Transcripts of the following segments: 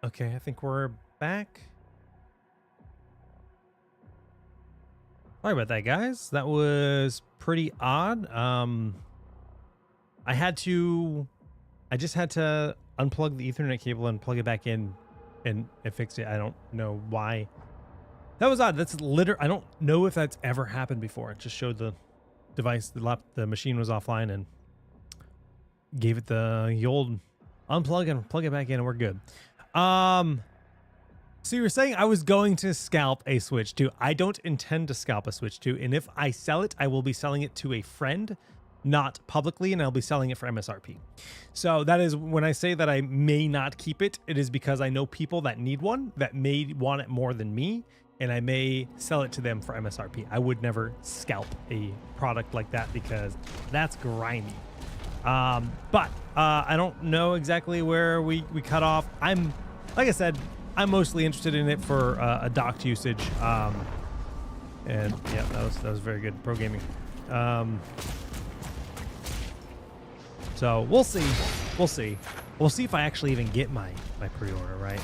Okay, I think we're back. Sorry about that, guys. That was pretty odd. I had to, I just had to unplug the Ethernet cable and plug it back in and fix it. I don't know why. That was odd. That's literally, I don't know if that's ever happened before. It just showed the device, the machine was offline and gave it the old unplug and plug it back in and we're good. So you were saying I was going to scalp a Switch 2. I don't intend to scalp a Switch 2, and if I sell it, I will be selling it to a friend, not publicly, and I'll be selling it for MSRP. So that is when I say that I may not keep it, it is because I know people that need one that may want it more than me, and I may sell it to them for MSRP. I would never scalp a product like that because that's grimy. But I don't know exactly where we cut off. Like I said, I'm mostly interested in it for a docked usage. And yeah, that was very good pro gaming. So we'll see. We'll see. We'll see if I actually even get my pre-order, right?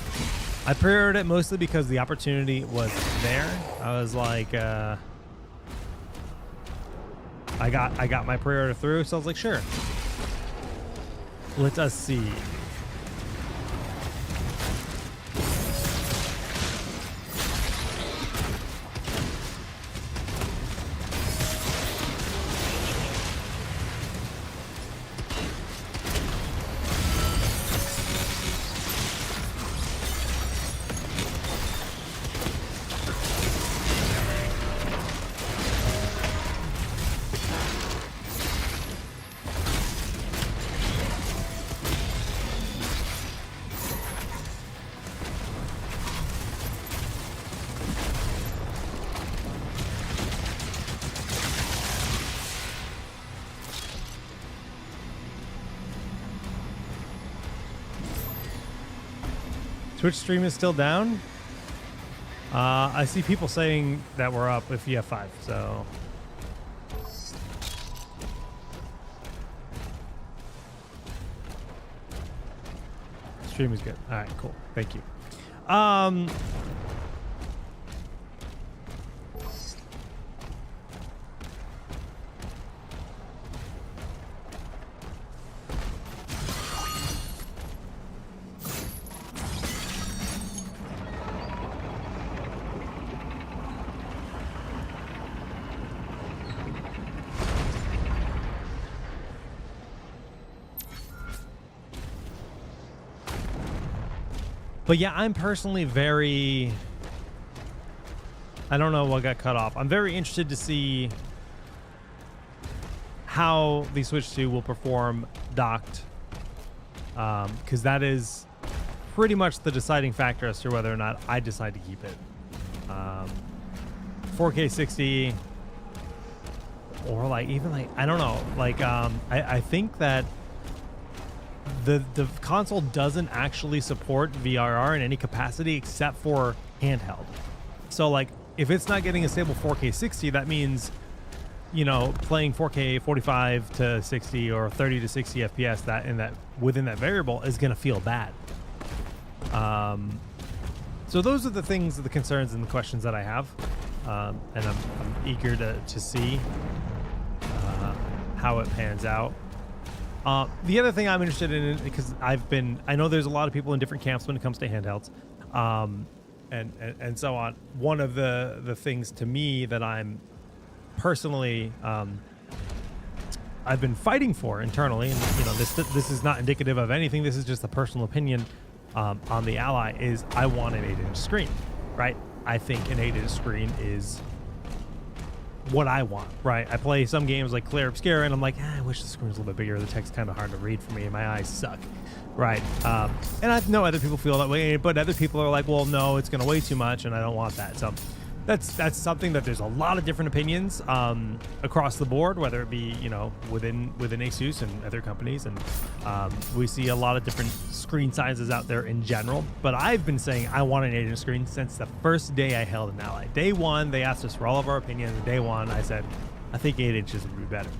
I pre-ordered it mostly because the opportunity was there. I was like, I got my pre-order through, so I was like, sure. Let us see. Twitch stream is still down. I see people saying that we're up with EF5, so. Stream is good. All right, cool. Thank you. But yeah, I'm personally very, I don't know what got cut off. I'm very interested to see how the Switch 2 will perform docked, because that is pretty much the deciding factor as to whether or not I decide to keep it. 4K 60, or like even like, I don't know, like I think that the console doesn't actually support VRR in any capacity except for handheld. So like if it's not getting a stable 4K 60, that means, you know, playing 4K 45 to 60 or 30 to 60 FPS that within that variable is going to feel bad. So those are the things, the concerns and the questions that I have. And I'm eager to see how it pans out. The other thing I'm interested in, because I know there's a lot of people in different camps when it comes to handhelds, and so on. One of the things to me that I'm personally, I've been fighting for internally, and you know, this is not indicative of anything. This is just a personal opinion on the Ally. Is I want an 8-inch screen, right? I think an 8-inch screen is what I want, right? I play some games like Clair Obscura and I'm like, I wish the screen was a little bit bigger. The text's kind of hard to read for me and my eyes suck, right? And I know other people feel that way, but other people are like, well, no, it's going to weigh too much and I don't want that. So that's something that there's a lot of different opinions across the board, whether it be, you know, within Asus and other companies, and we see a lot of different screen sizes out there in general. But I've been saying I want an 8-inch screen since the first day I held an Ally. Day one, they asked us for all of our opinions. Day one, I said I think 8 inches would be better,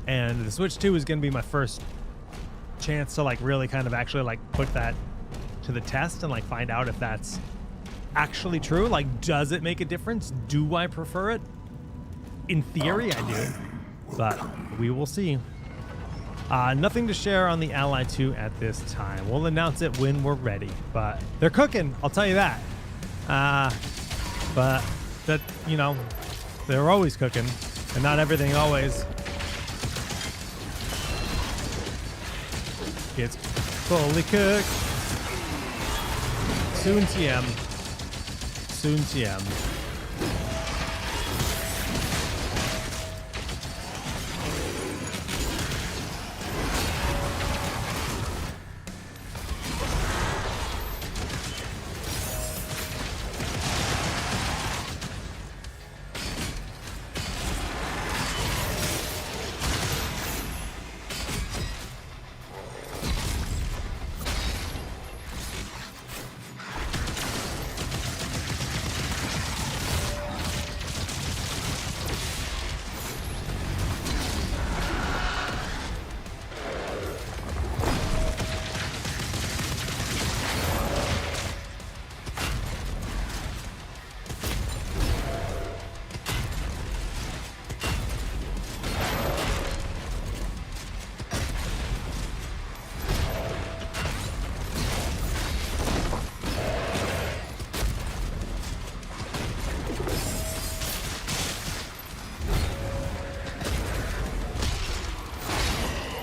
and the Switch 2 is going to be my first chance to like really kind of actually like put that to the test and like find out if that's actually true. Like, does it make a difference? Do I prefer it? In theory, I do, but we will see. Nothing to share on the Ally 2 at this time. We'll announce it when we're ready, but they're cooking, I'll tell you that. But that, you know, they're always cooking, and not everything always gets fully cooked. Soon TM. Soon TM.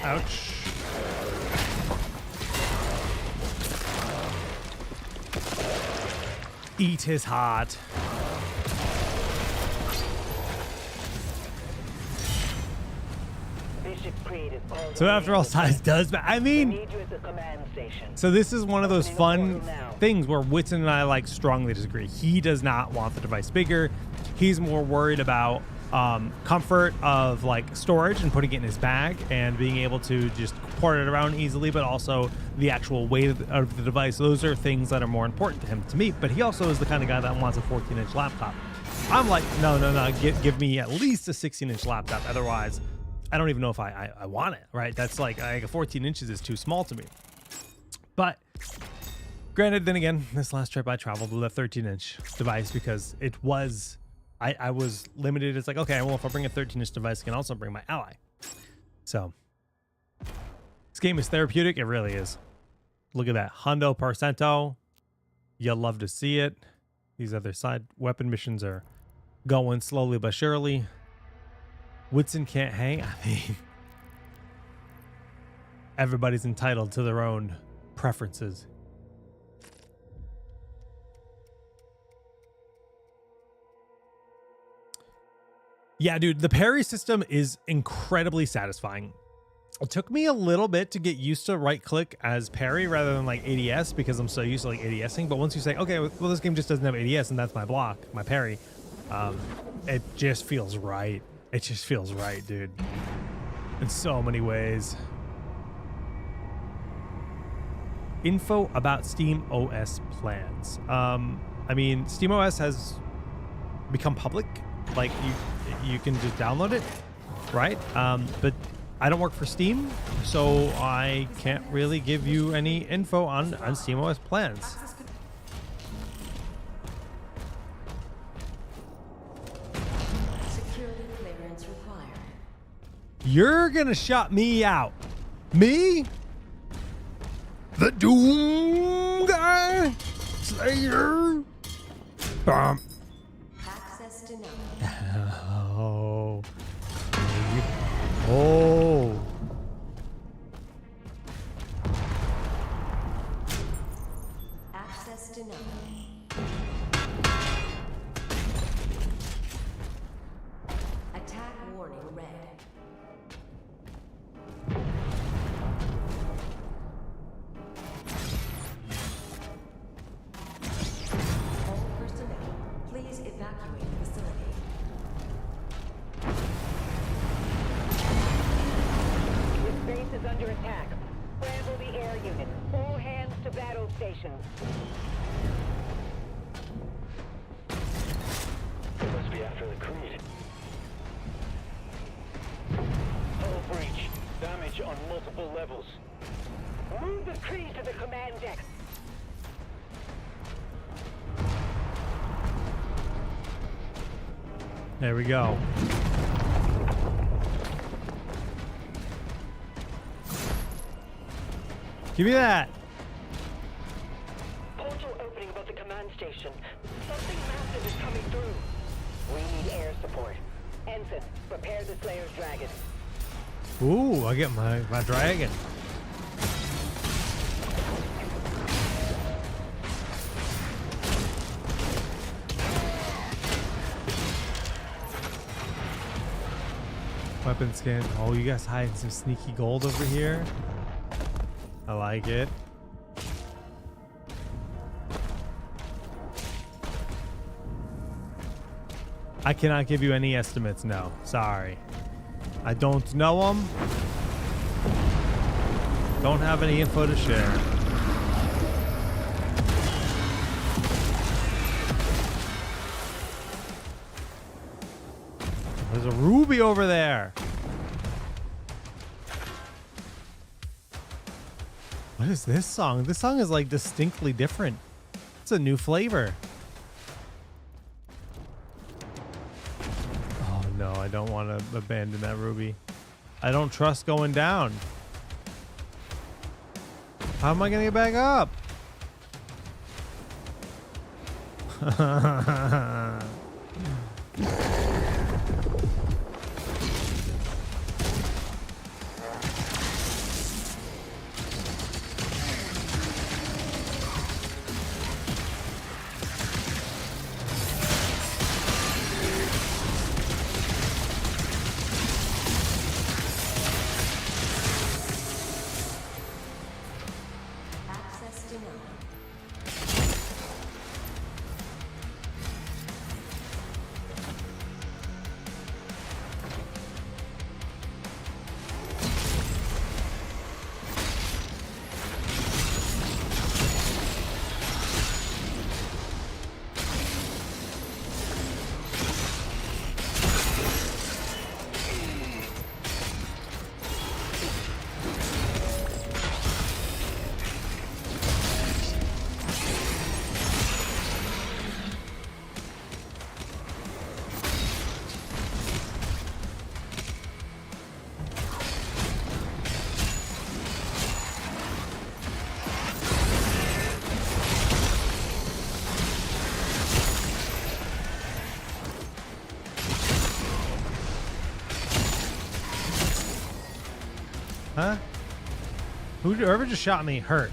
Ouch. Eat his heart. So after all, size does matter. I mean, so this is one of those fun things where Whitson and I like strongly disagree. He does not want the device bigger. He's more worried about comfort of like storage and putting it in his bag and being able to just port it around easily, but also the actual weight of the device. Those are things that are more important to him, to me. But he also is the kind of guy that wants a 14-inch laptop. I'm like, no, give me at least a 16-inch laptop. Otherwise, I don't even know if I want it, right? That's like a 14 inches is too small to me. But granted, then again, this last trip I traveled with a 13-inch device because it was, I was limited. It's like, okay, well, if I bring a 13-inch device, I can also bring my Ally. So this game is therapeutic. It really is. Look at that. Hundo Percento. You'll love to see it. These other side weapon missions are going slowly but surely. Whitson can't hang. I mean, everybody's entitled to their own preferences. Yeah, dude, the parry system is incredibly satisfying. It took me a little bit to get used to right click as parry rather than like ADS because I'm so used to like ADSing. But once you say, okay, well, this game just doesn't have ADS and that's my block, my parry, it just feels right. It just feels right, dude. In so many ways. Info about Steam OS plans. I mean, Steam OS has become public. Like you can just download it, right? But I don't work for Steam, so I can't really give you any info on SteamOS plans. Security clearance required. You're gonna shut me out. Me? The Doom Guy? Slayer? Access denied. Oh. Oh. Access denied. Attack warning red. All personnel, please evacuate the facility. Base is under attack. Scramble the air unit. All hands to battle stations. They must be after the Creed. Hull breach. Damage on multiple levels. Move the Creed to the command deck. There we go. Give me that. Portal opening above the command station. Something massive is coming through. We need air support. Ensign, prepare the Slayer's dragon. Ooh, I get my dragon. Weapon scan. Oh, you guys hiding some sneaky gold over here. I like it. I cannot give you any estimates. No, sorry. I don't know them. Don't have any info to share. There's a ruby over there. What is this song? This song is like distinctly different. It's a new flavor. Oh no, I don't want to abandon that ruby. I don't trust going down. How am I gonna get back up? Access denied. Huh? Whoever just shot me hurt.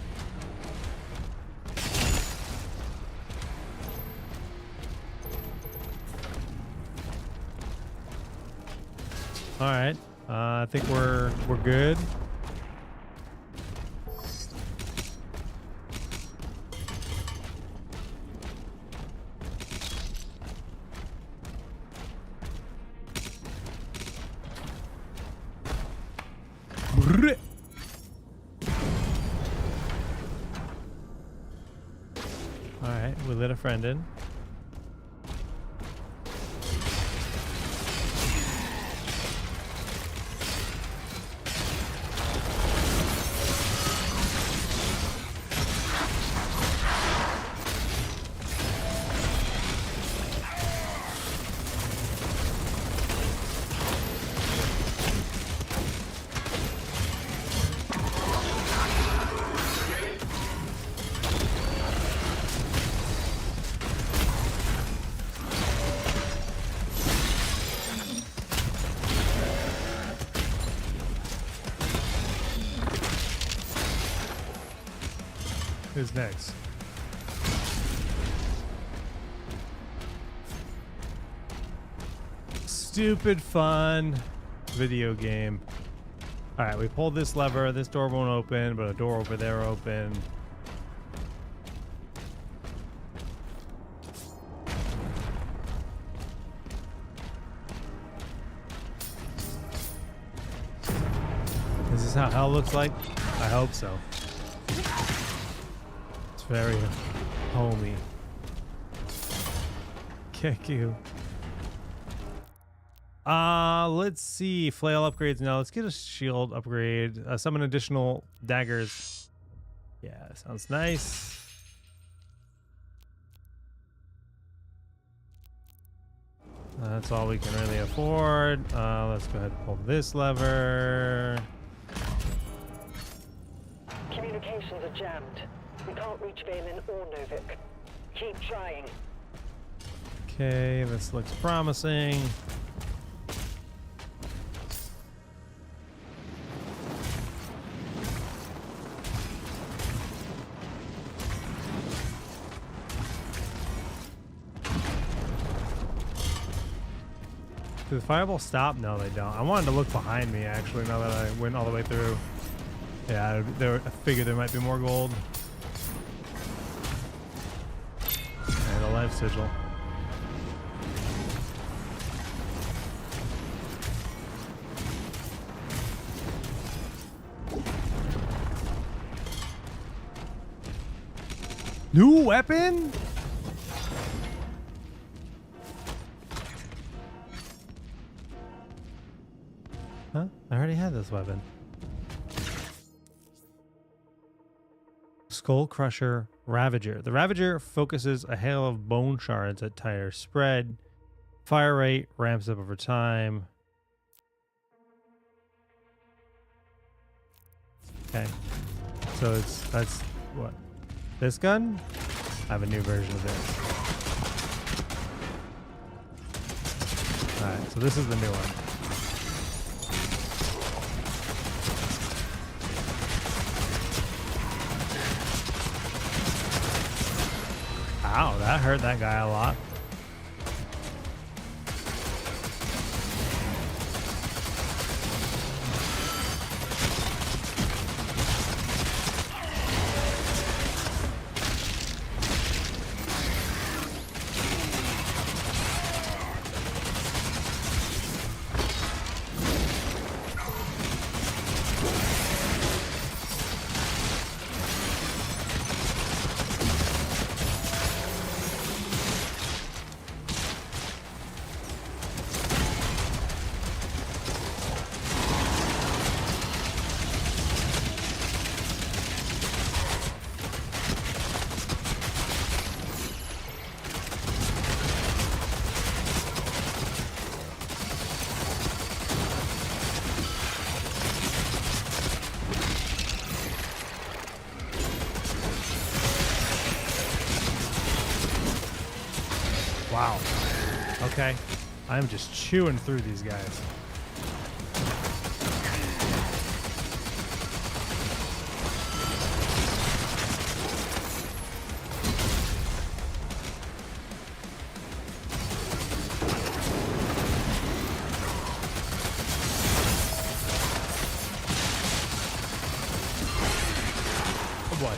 All right. I think we're good. All right, we let a friend in. Who's next? Stupid fun video game. All right, we pulled this lever. This door won't open, but a door over there opened. Is this how hell looks like? I hope so. It's very homey. Kick you. Let's see. Flail upgrades now. Let's get a shield upgrade. Summon additional daggers. Yeah, sounds nice. That's all we can really afford. Let's go ahead and pull this lever. Communications are jammed. We can't reach Valen or Novik. Keep trying. Okay, this looks promising. Do the fireballs stop? No, they don't. I wanted to look behind me, actually, now that I went all the way through. Yeah, I figured there might be more gold. And a life sigil. New weapon? Huh? I already had this weapon. Skull Crusher Ravager. The Ravager focuses a hail of bone shards at tire spread. Fire rate ramps up over time. Okay. So that's what? This gun? I have a new version of this. Alright, so this is the new one. Ow, that hurt that guy a lot. Wow. Okay. I'm just chewing through these guys. Oh boy.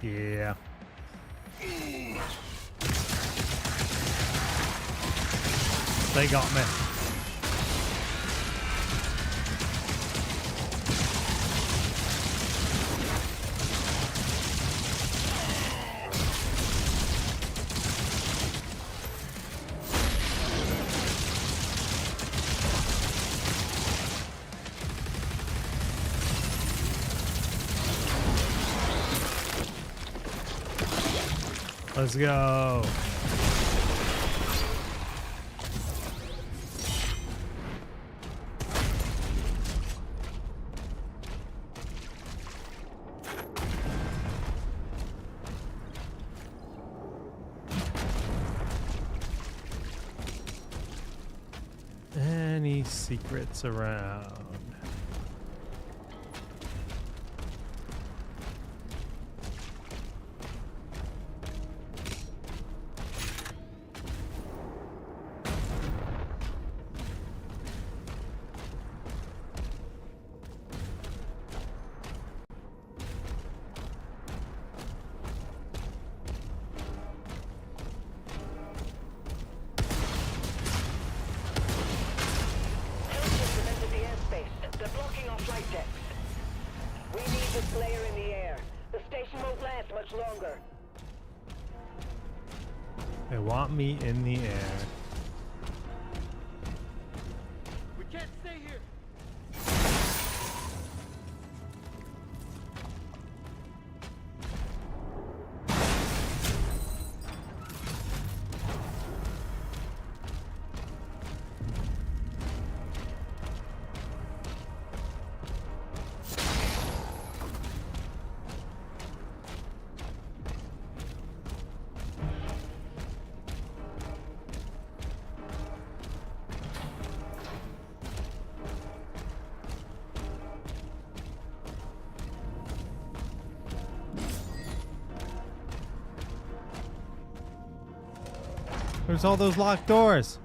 Yeah. They got me. Let's go. Any secrets around? Slayer in the air. The station won't last much longer. They want me in the air. There's all those locked doors.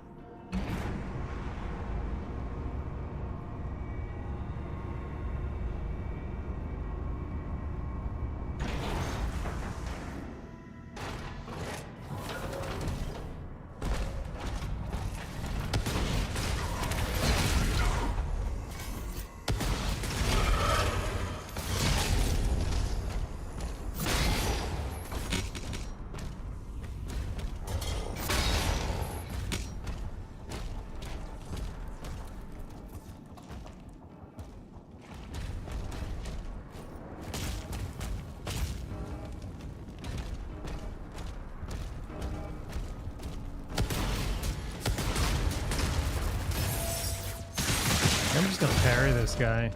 I'm just gonna parry this guy.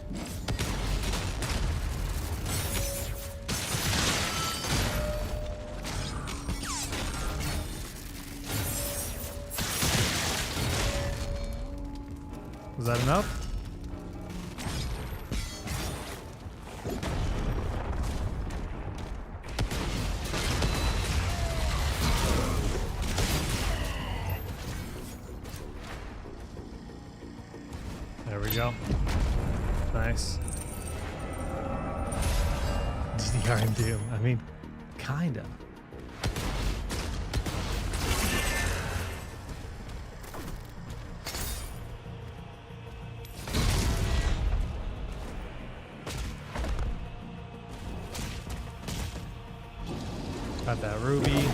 Was that enough? There we go. Nice. DDR and Doom. I mean, kinda. Got that ruby.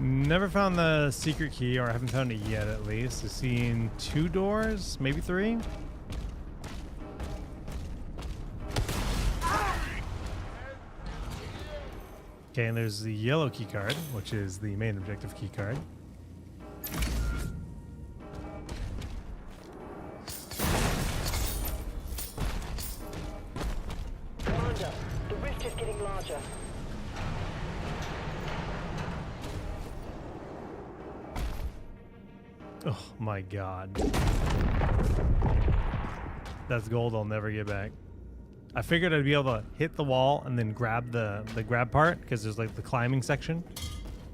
Never found the secret key, or I haven't found it yet at least. I've seen 2 doors, maybe 3. Okay, and there's the yellow key card, which is the main objective key card. Commander, the rift is getting larger. Oh my god. That's gold I'll never get back. I figured I'd be able to hit the wall and then grab the grab part, because there's like the climbing section.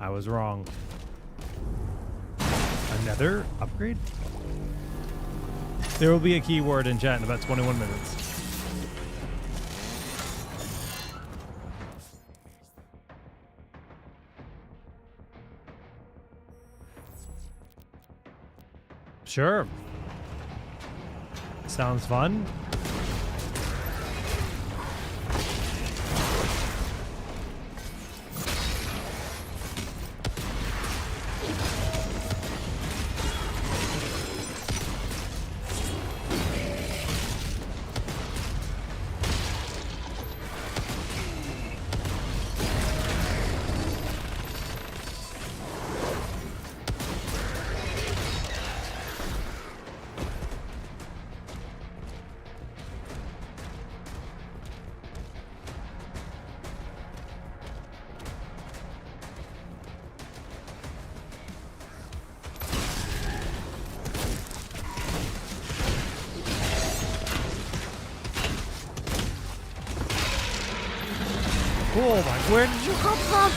I was wrong. Another upgrade? There will be a keyword in chat in about 21 minutes. Sure. Sounds fun. Oh my, where did you come from?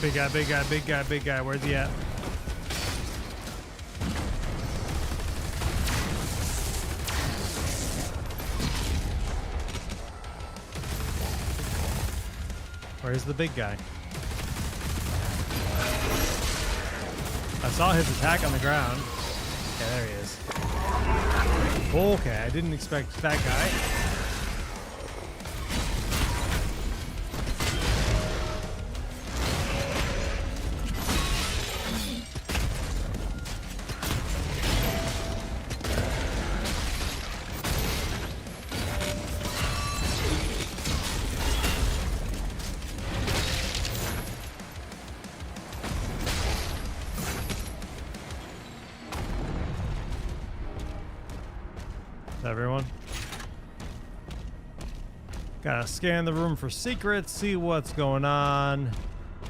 Big guy, big guy, big guy, big guy. Where's he at? Where's the big guy? I saw his attack on the ground. Yeah, there he is. Okay, I didn't expect that guy. Everyone. Gotta scan the room for secrets, see what's going on.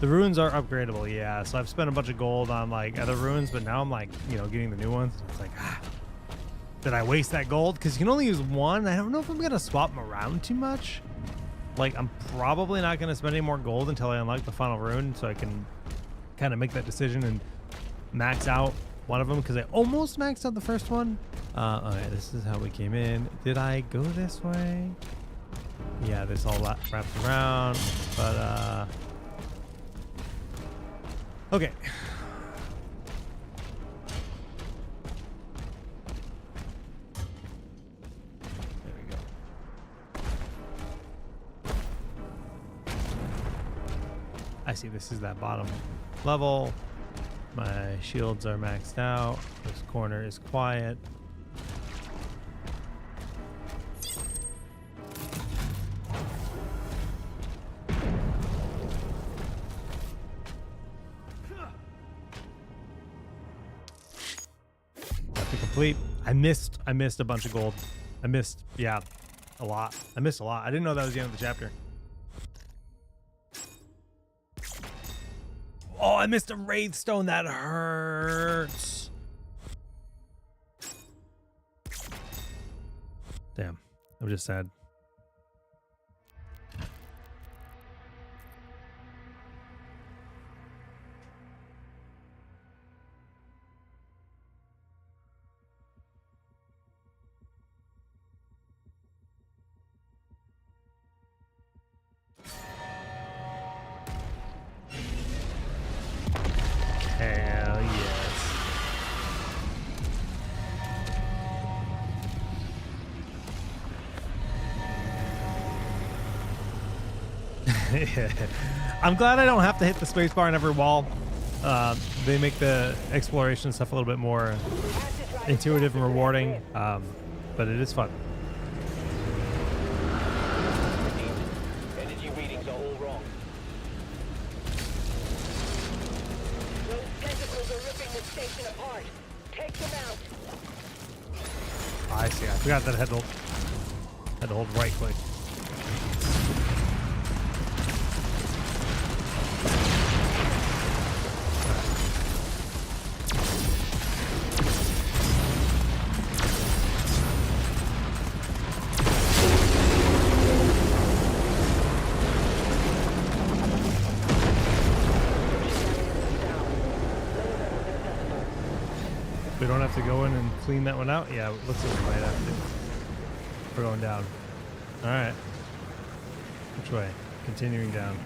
The runes are upgradable, yeah. So I've spent a bunch of gold on like other runes, but now I'm like, you know, getting the new ones. It's like, did I waste that gold? Because you can only use one. I don't know if I'm gonna swap them around too much. Like, I'm probably not gonna spend any more gold until I unlock the final rune, so I can kind of make that decision and max out one of them, because I almost maxed out the first one. Okay, this is how we came in. Did I go this way? Yeah, this all wrapped around, but okay. There we go. I see, this is that bottom level. My shields are maxed out. This corner is quiet. To complete. I missed a bunch of gold. I missed, yeah, a lot. I missed a lot. I didn't know that was the end of the chapter. Oh, I missed a Wraith Stone. That hurts. Damn. I'm just sad. Hell yes. I'm glad I don't have to hit the spacebar in every wall. They make the exploration stuff a little bit more intuitive and rewarding, but it is fun. Energy readings are all wrong. Those tentacles are ripping the station apart. Take them out. I see. I forgot that I had to hold right click. We don't have to go in and clean that one out? Yeah, it looks like we might have to. We're going down. Alright. Which way? Continuing down.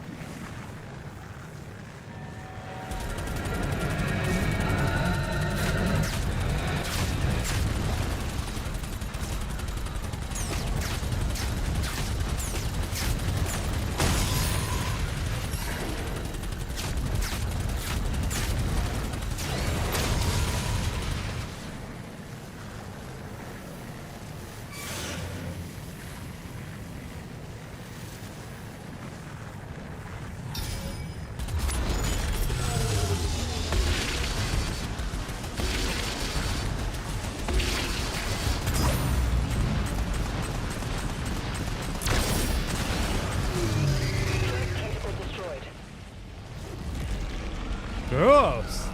Gross.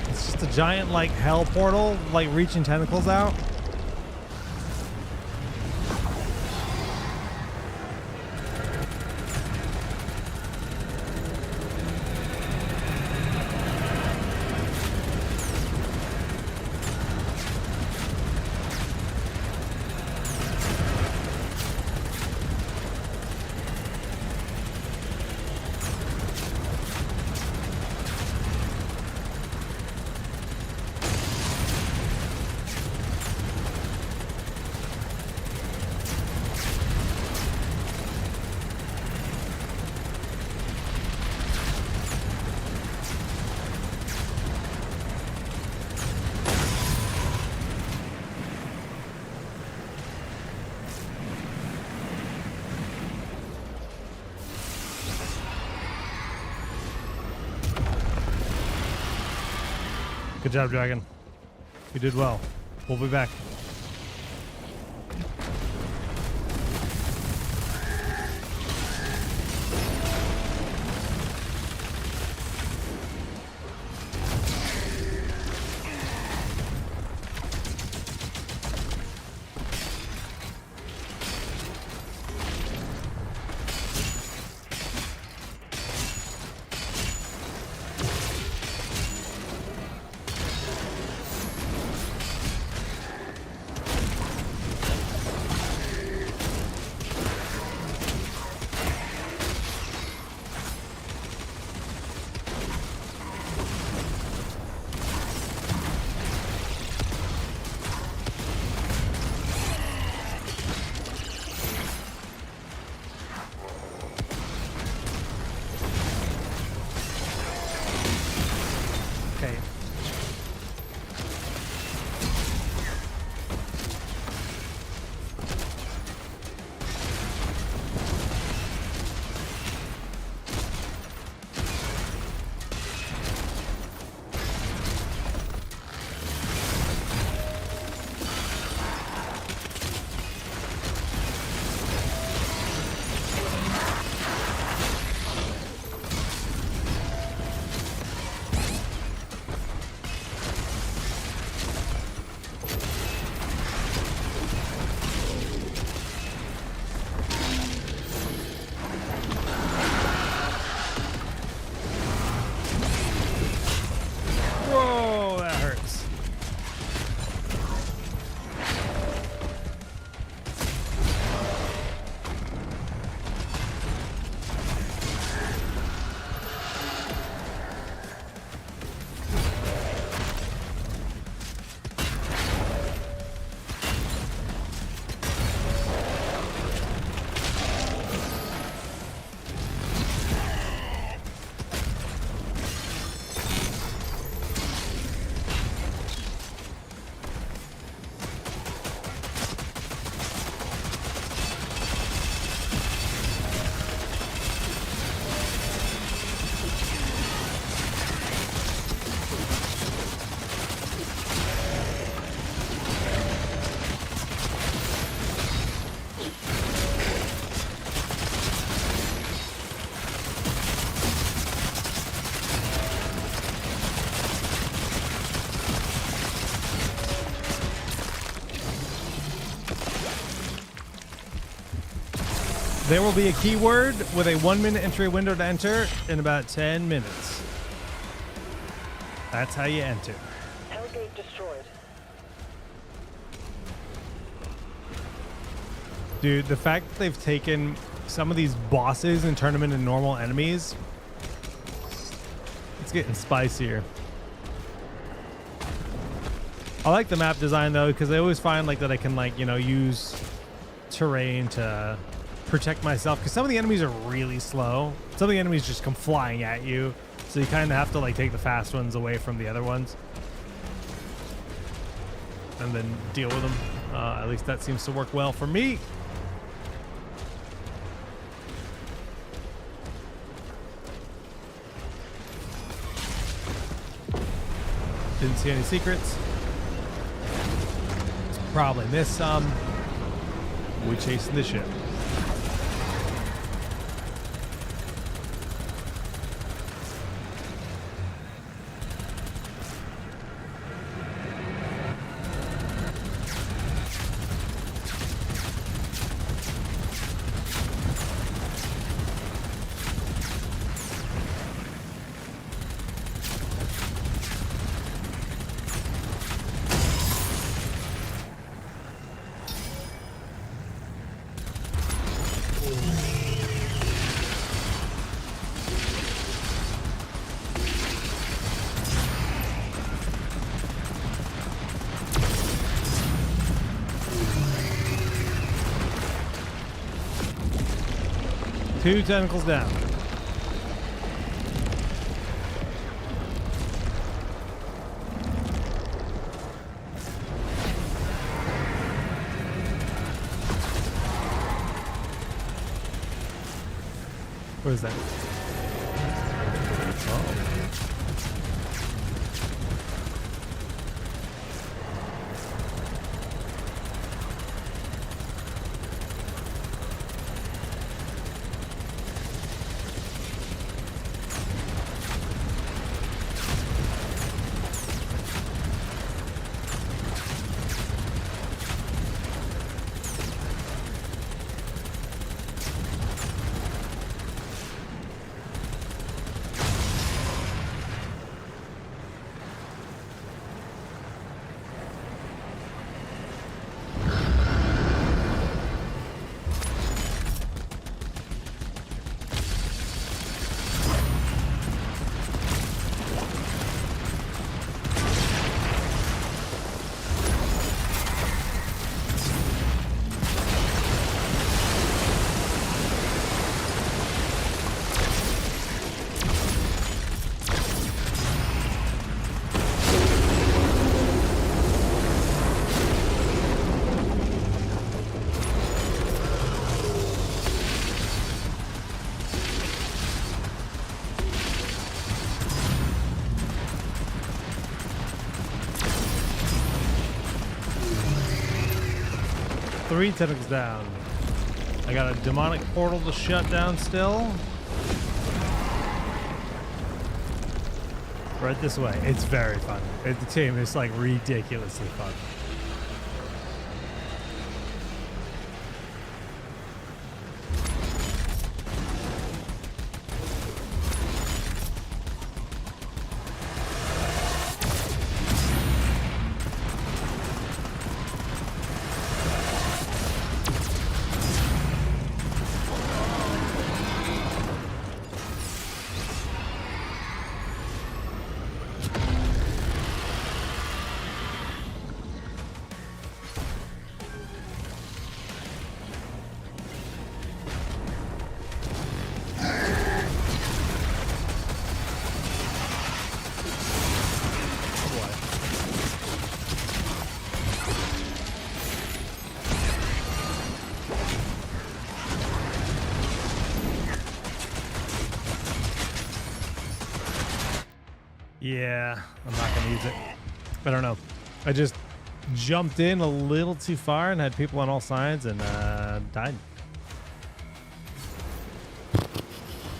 It's just a giant like hell portal, like reaching tentacles out. Good job, Dragon. You did well. We'll be back. Okay. Whoa, that hurts. There will be a keyword with a 1-minute entry window to enter in about 10 minutes. That's how you enter. Hellgate destroyed. Dude, the fact that they've taken some of these bosses and turned them into normal enemies, it's getting spicier. I like the map design though, because I always find like that I can like, you know, use terrain to protect myself, because some of the enemies are really slow. Some of the enemies just come flying at you, so you kind of have to like take the fast ones away from the other ones and then deal with them. At least that seems to work well for me. Didn't see any secrets. Probably missed some. We chasing the ship. 2 tentacles down. What is that? Oh. Three tentacles down. I got a demonic portal to shut down still. Right this way. It's very fun. The team is like ridiculously fun. Yeah, I'm not going to use it. I don't know. I just jumped in a little too far and had people on all sides and died.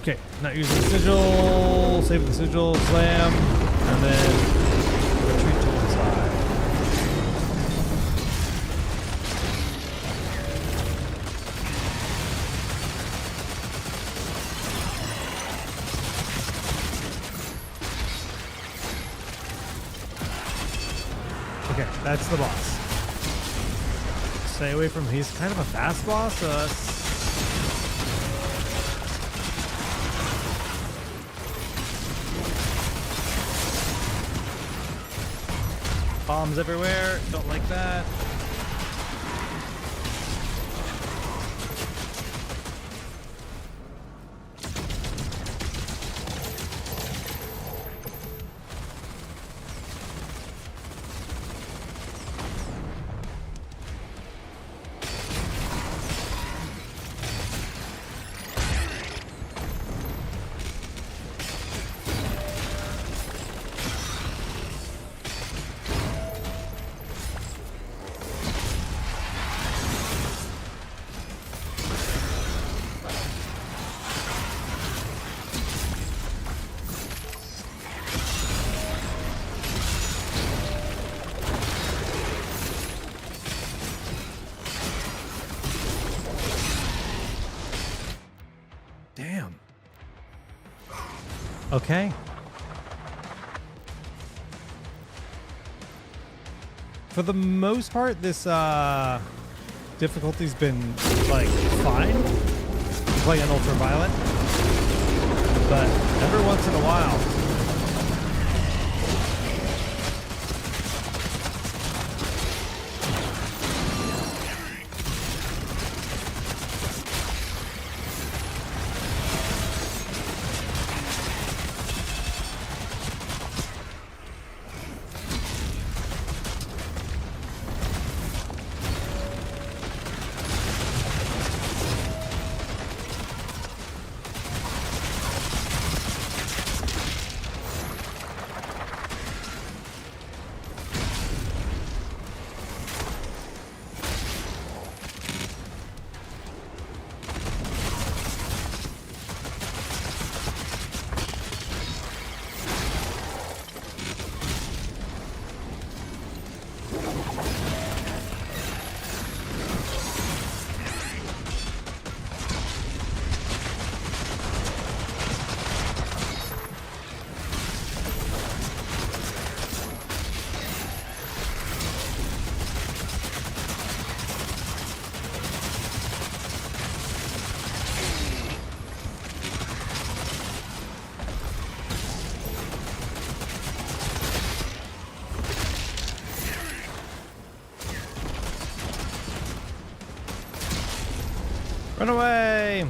Okay, not using the sigil, saving the sigil, slam, and then retreat to one side. Okay, that's the boss. Stay away from him. He's kind of a fast boss, so that's... Bombs everywhere. Don't like that. Damn. Okay. For the most part, this difficulty's been like fine. I'm playing on ultraviolet, but every once in a while, Run away!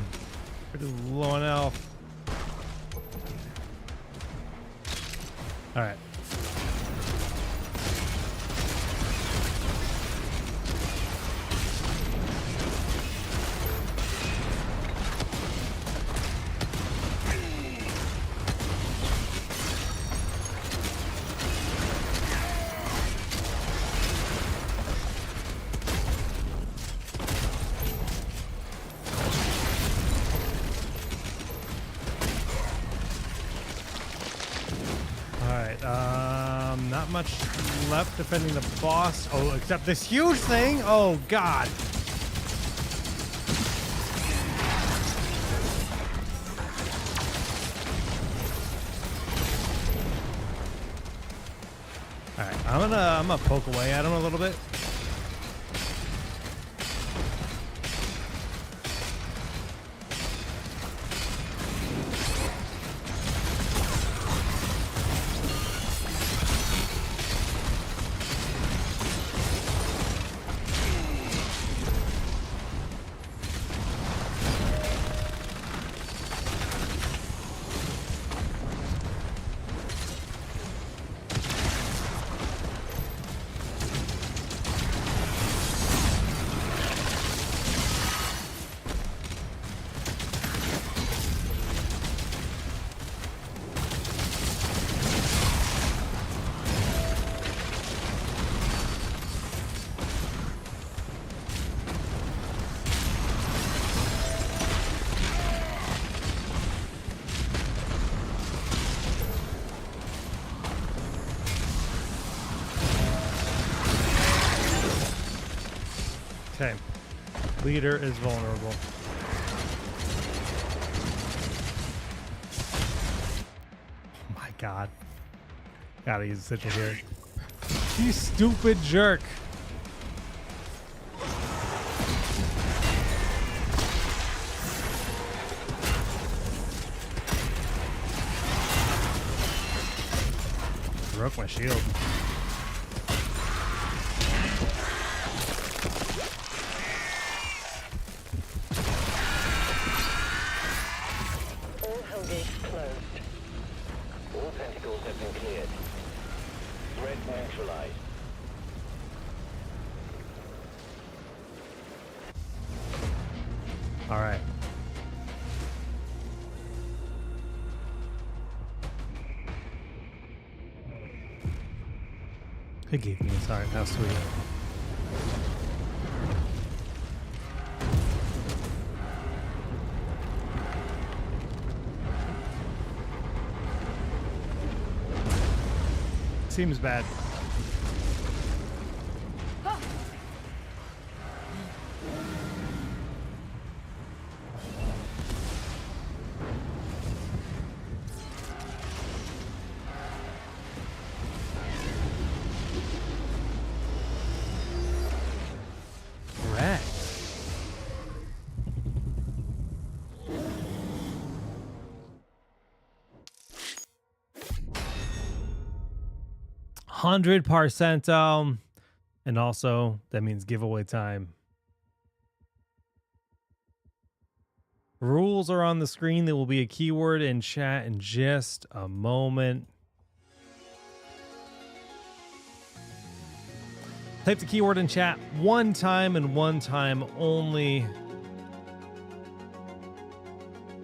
Pretty low on health. Alright. Not much left defending the boss. Oh, except this huge thing. Oh, God. All right, I'm gonna poke away at him a little bit. Okay. Leader is vulnerable. Oh my God. Gotta use a sigil here. You stupid jerk. Broke my shield. All hell gates closed. All tentacles have been cleared. Threat neutralized. All right. He gave me his heart. How sweet. Seems bad. Correct. %, and also that means giveaway time. Rules are on the screen. There will be a keyword in chat in just a moment. Type the keyword in chat one time and one time only.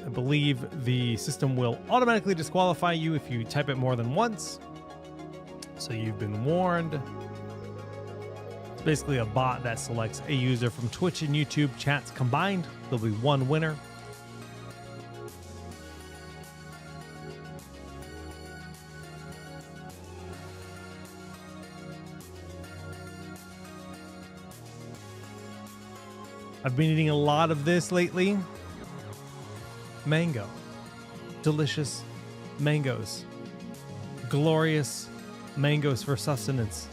I believe the system will automatically disqualify you if you type it more than once. So you've been warned. It's basically a bot that selects a user from Twitch and YouTube chats combined. There'll be one winner. I've been eating a lot of this lately. Mango. Delicious mangoes. Glorious mangoes for sustenance.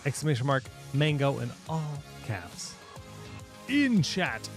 Exclamation mark mango in all caps. In chat.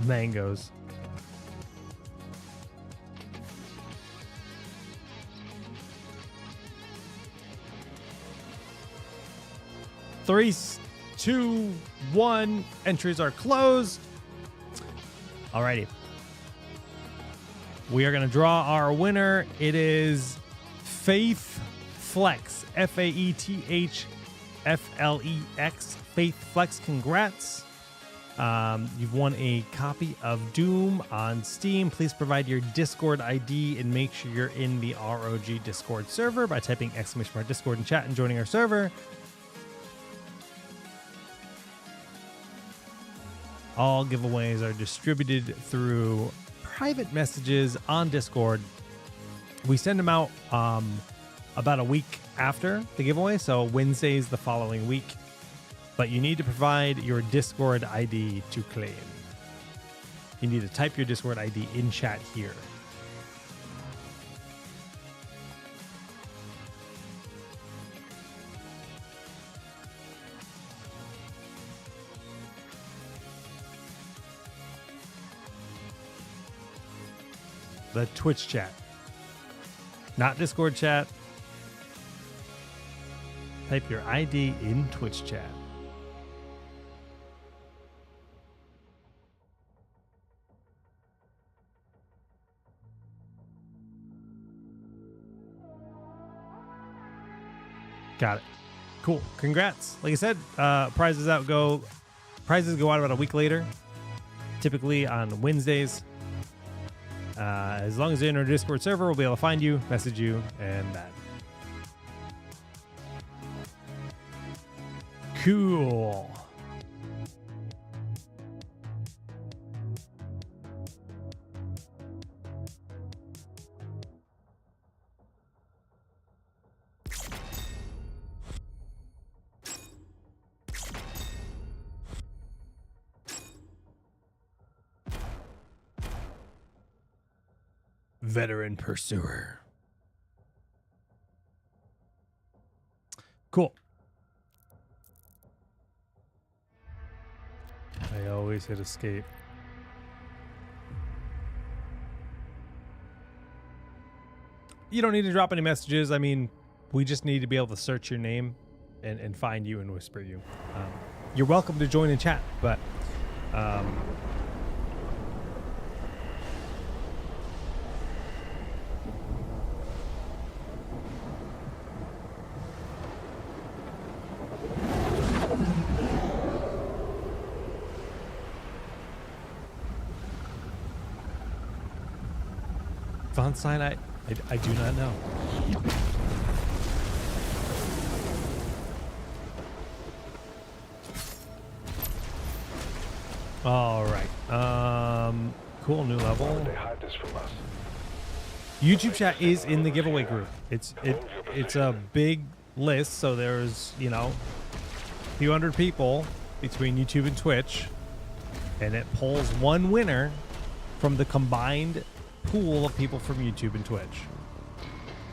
mangoes. Three, two, one. Entries are closed. Alrighty. We are going to draw our winner. It is Faith Flex. FAETHFLEX. Faith Flex. Congrats. You've won a copy of Doom on Steam. Please provide your Discord ID and make sure you're in the ROG Discord server by typing !mark Discord in chat and joining our server. All giveaways are distributed through private messages on Discord. We send them out about a week after the giveaway, so Wednesdays the following week. But you need to provide your Discord ID to claim. You need to type your Discord ID in chat here. The Twitch chat, not Discord chat. Type your ID in Twitch chat. Got it. Cool. Congrats. Like I said, prizes go out about a week later, typically on Wednesdays. As long as you're in our Discord server, we'll be able to find you, message you, and that. Cool. Veteran Pursuer. Cool. I always hit escape. You don't need to drop any messages. I mean, we just need to be able to search your name and find you and whisper you. You're welcome to join in chat, but Von Stein, I do not know. All right. Cool, new level. They hide this from us. YouTube chat is in the giveaway group. It's a big list, so there's, a few hundred people between YouTube and Twitch, and it pulls one winner from the combined pool of people from YouTube and Twitch.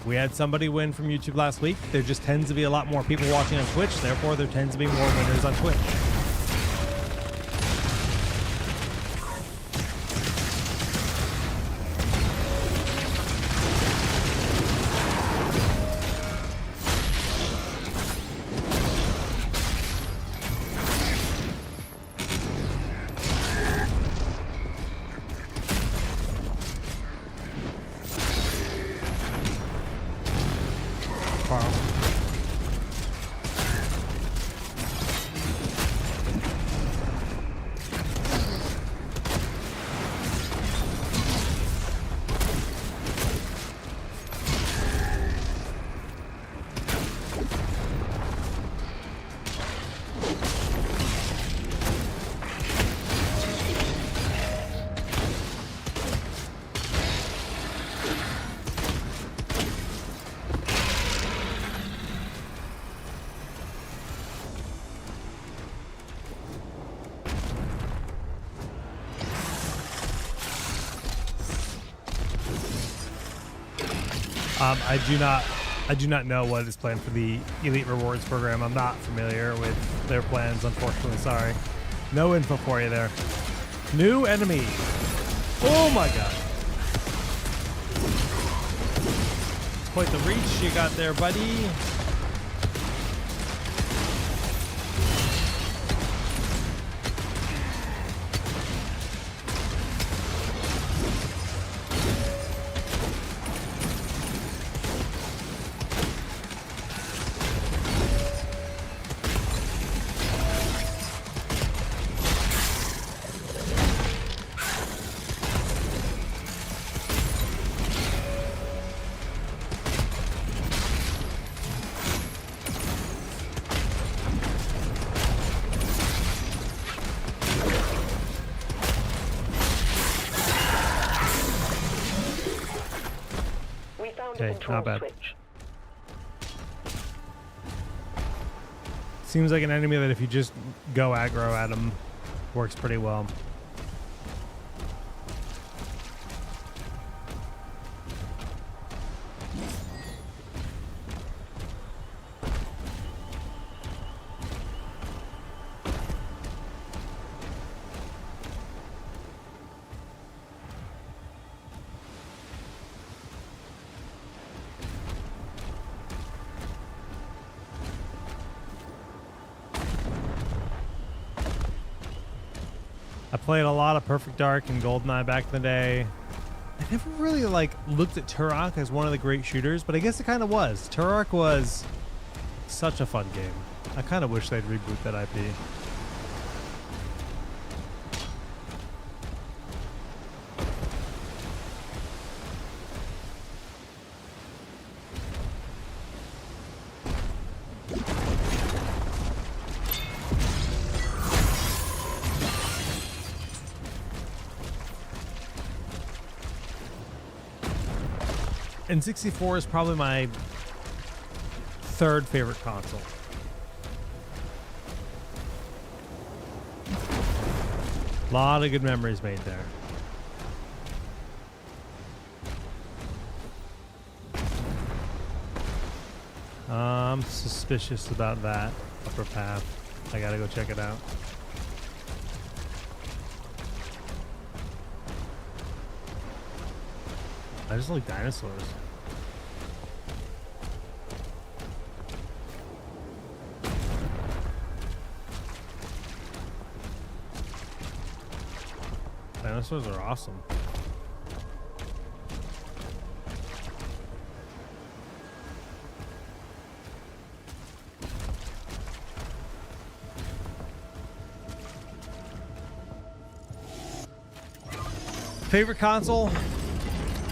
We had somebody win from YouTube last week. There just tends to be a lot more people watching on Twitch, therefore there tends to be more winners on Twitch. I do not know what is planned for the Elite Rewards program. I'm not familiar with their plans, unfortunately. Sorry. No info for you there. New enemy. Oh my god. Quite the reach you got there, buddy. Okay, not bad. Switch. Seems like an enemy that if you just go aggro at him, works pretty well. I played a lot of Perfect Dark and GoldenEye back in the day. I never really looked at Turok as one of the great shooters, but I guess it kind of was. Turok was such a fun game. I kind of wish they'd reboot that IP. N64 is probably my third favorite console. A lot of good memories made there. I'm suspicious about that upper path. I gotta go check it out. I just like dinosaurs. Dinosaurs are awesome. Favorite console?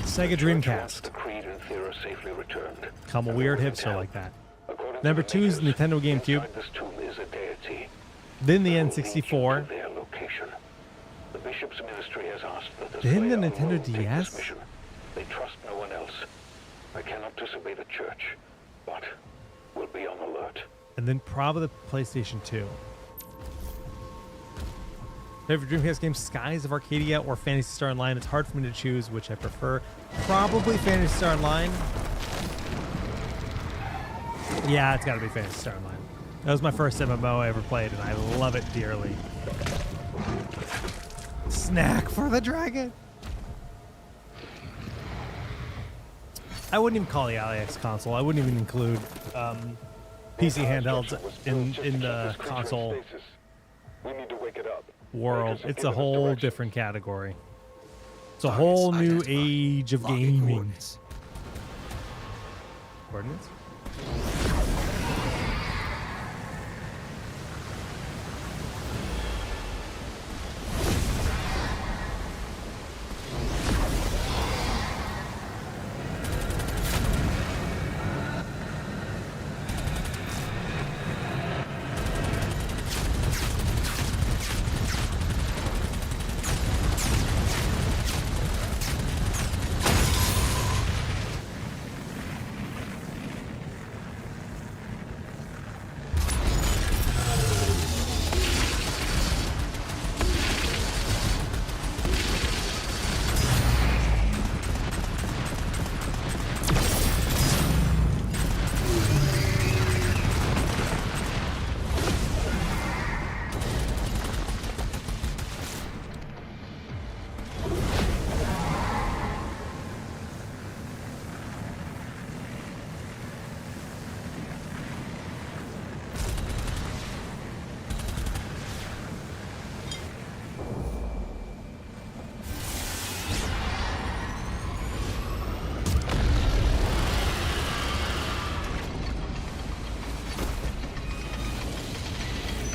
Sega Dreamcast. The Creed and Thera safely returned. I'm a weird hipster like that. Number 2 is Nintendo GameCube. Inside this tomb is a deity. Then the Lead you to N64. their location. The bishop's ministry has asked that the Then the Slayer Nintendo alone take this DS? mission. They trust no one else. I cannot disobey the church, but will be on alert. And then probably the PlayStation 2. Favorite Dreamcast game, Skies of Arcadia or Phantasy Star Online. It's hard for me to choose which I prefer. Probably Phantasy Star Online. Yeah, it's got to be Phantasy Star Online. That was my first MMO I ever played, and I love it dearly. Snack for the dragon. I wouldn't even call the Alex console. I wouldn't even include PC handhelds in the console We need to wake it up. world. It's a whole different category. It's a whole new age of gaming. Coordinates?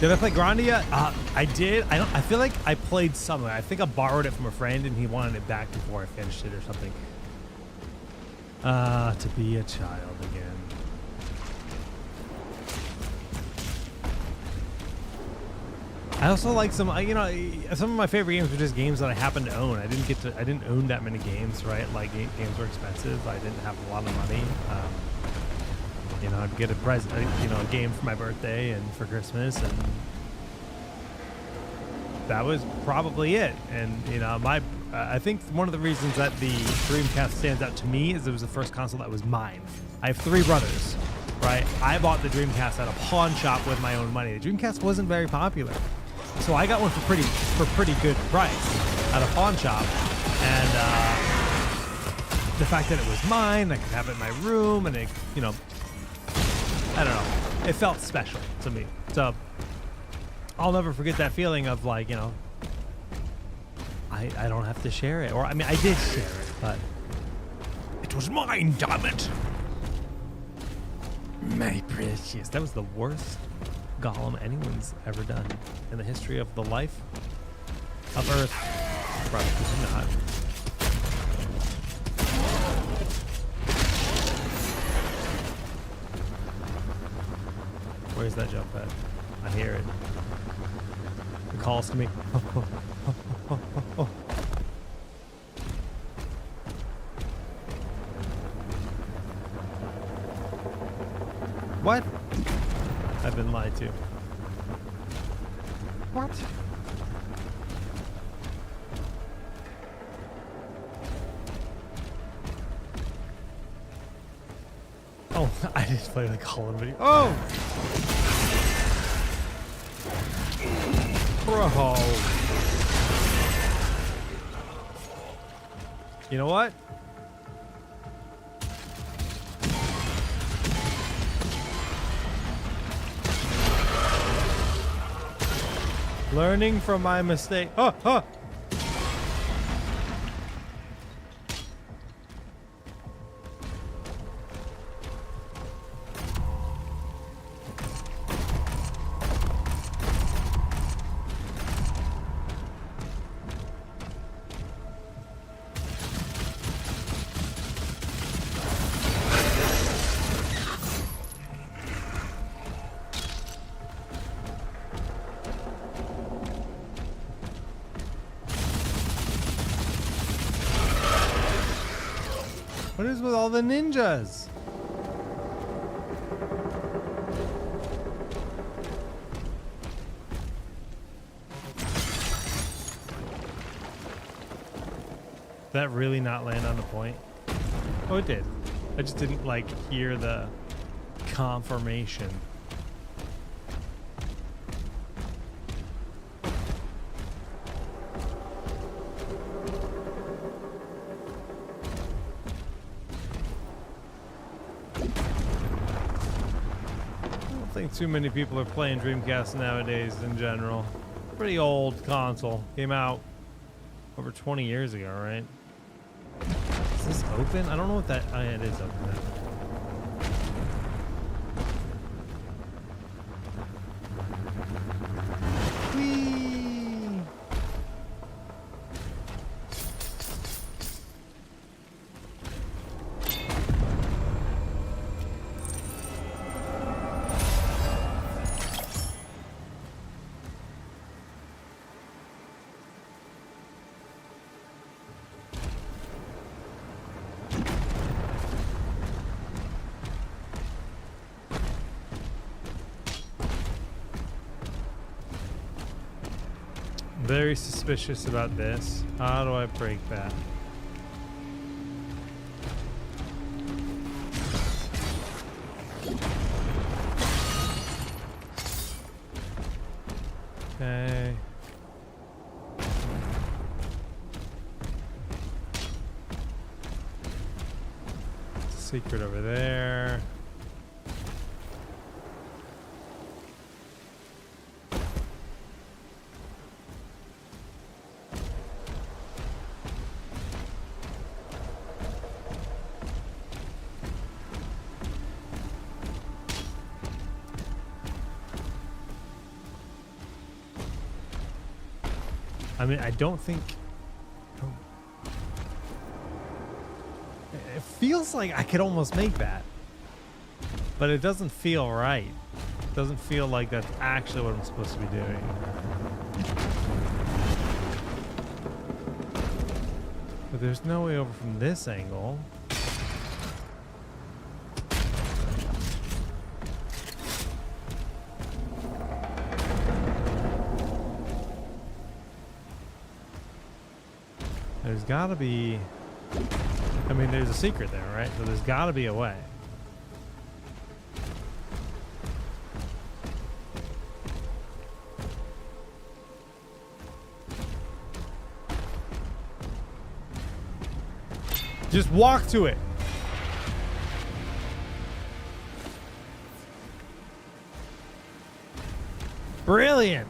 Did I play Grandia? I did. I feel like I played some. I think I borrowed it from a friend and he wanted it back before I finished it or something. To be a child again. I also like some, some of my favorite games were just games that I happened to own. I didn't own that many games, right? Like games were expensive. I didn't have a lot of money. I'd get a present, a game for my birthday and for Christmas, and that was probably it. And I think one of the reasons that the Dreamcast stands out to me is it was the first console that was mine. I have 3 brothers, right? I bought the Dreamcast at a pawn shop with my own money. The Dreamcast wasn't very popular, so I got one for pretty good price at a pawn shop, and the fact that it was mine, I could have it in my room, and it, I don't know, it felt special to me. So I'll never forget that feeling of like, I don't have to share it. Or, I mean, I did share it, but it was mine, damn it. My precious. That was the worst Gollum anyone's ever done in the history of the life of Earth. Probably not. Where's that jump at? I hear it. It calls to me. What? I've been lied to. What? Oh, I just played the Gollum video. Oh! Bro. You know what? Learning from my mistake. Oh, oh. What is with all the ninjas? Did that really not land on the point? Oh, it did. I just didn't like hear the confirmation. I don't think too many people are playing Dreamcast nowadays in general. Pretty old console. Came out over 20 years ago, right? Is this open? I don't know what that... Oh, yeah, it is open now. Whee! Very suspicious about this. How do I break that? Okay. Secret over there. I mean, I don't think. It feels like I could almost make that, but it doesn't feel right. It doesn't feel like that's actually what I'm supposed to be doing. But there's no way over from this angle. There's gotta be, I mean, there's a secret there, right? So there's gotta be a way. Just walk to it. Brilliant.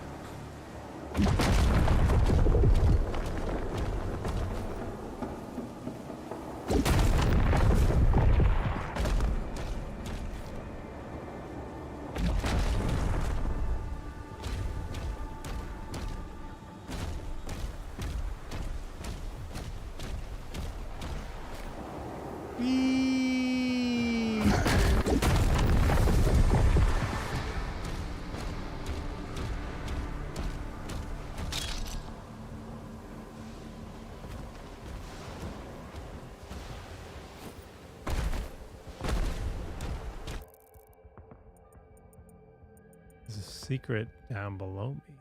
There's a secret down below me.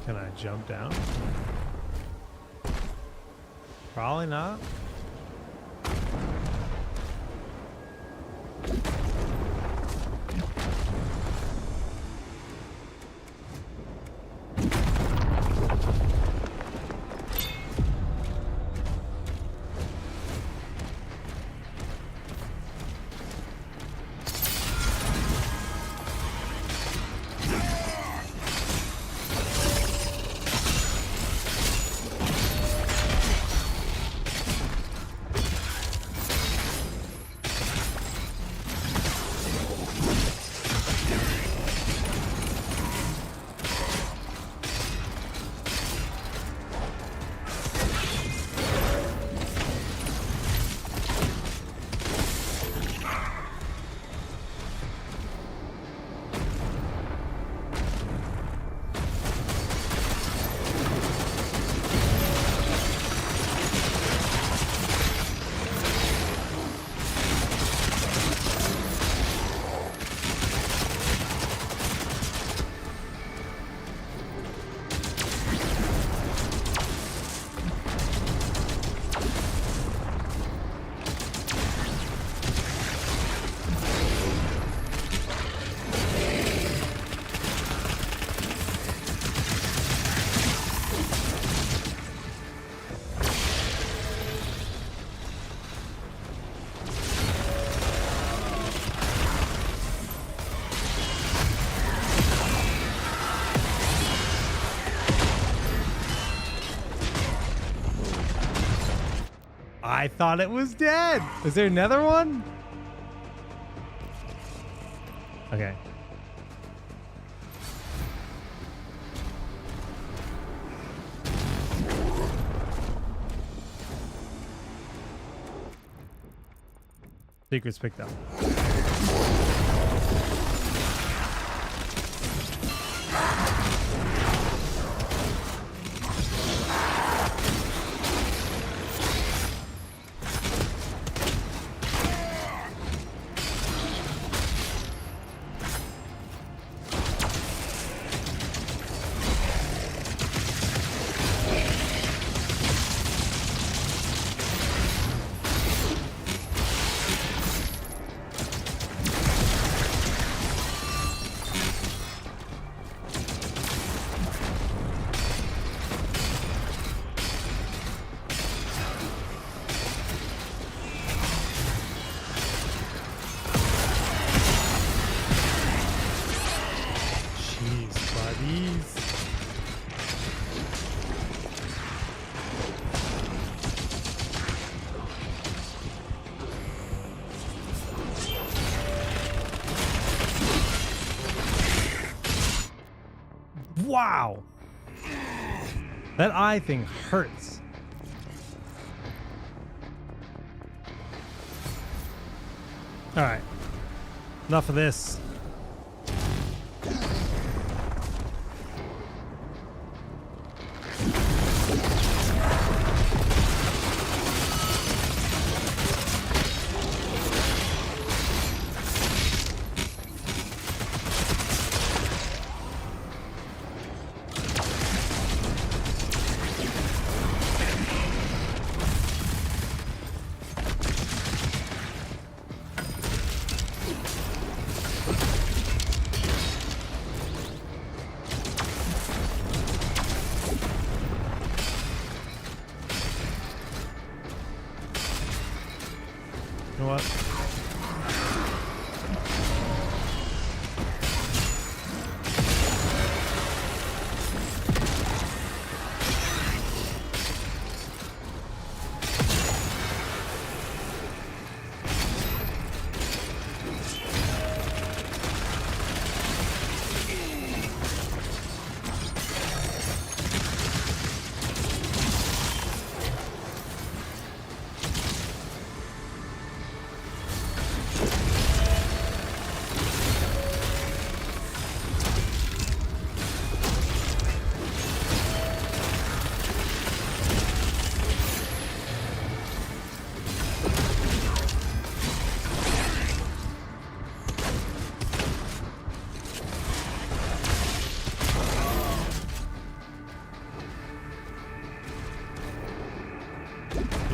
Can I jump down? Probably not. I thought it was dead. Is there another one? Okay. Secrets picked up. Wow. That eye thing hurts. All right. Enough of this. You know what?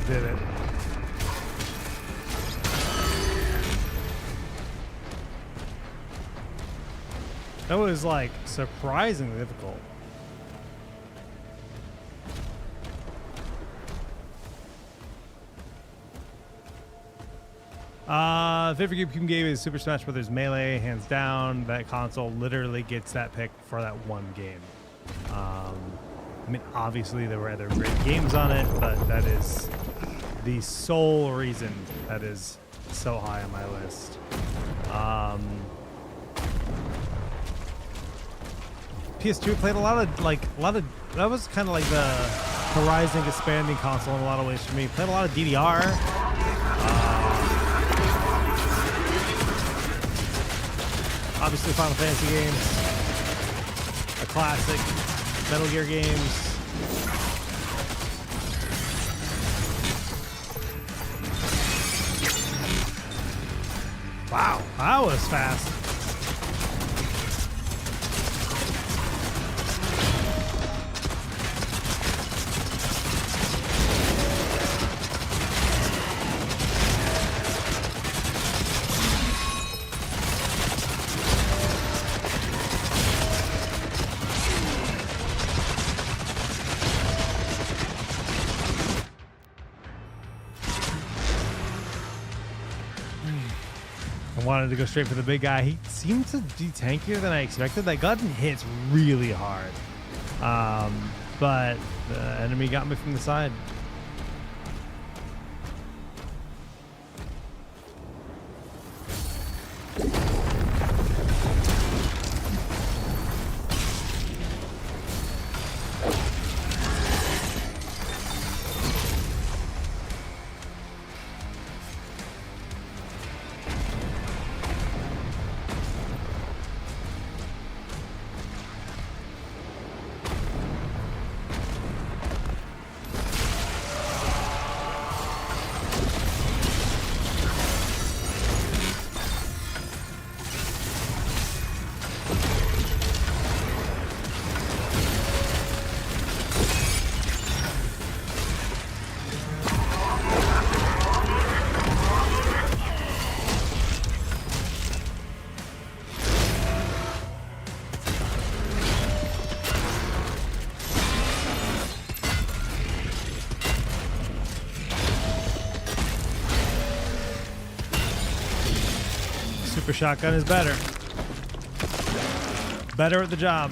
Did it. That was like surprisingly difficult. Favorite GameCube game is Super Smash Bros. Melee, hands down. That console literally gets that pick for that one game. I mean, obviously there were other great games on it, but that is the sole reason that is so high on my list. PS2 played a lot of that was kind of like the Horizon expanding console in a lot of ways for me. Played a lot of DDR. Obviously Final Fantasy games, a classic, Metal Gear games. Wow, that was fast. Wanted to go straight for the big guy. He seemed to be tankier than I expected. That gun hits really hard. But the enemy got me from the side. Super Shotgun is better. Better at the job.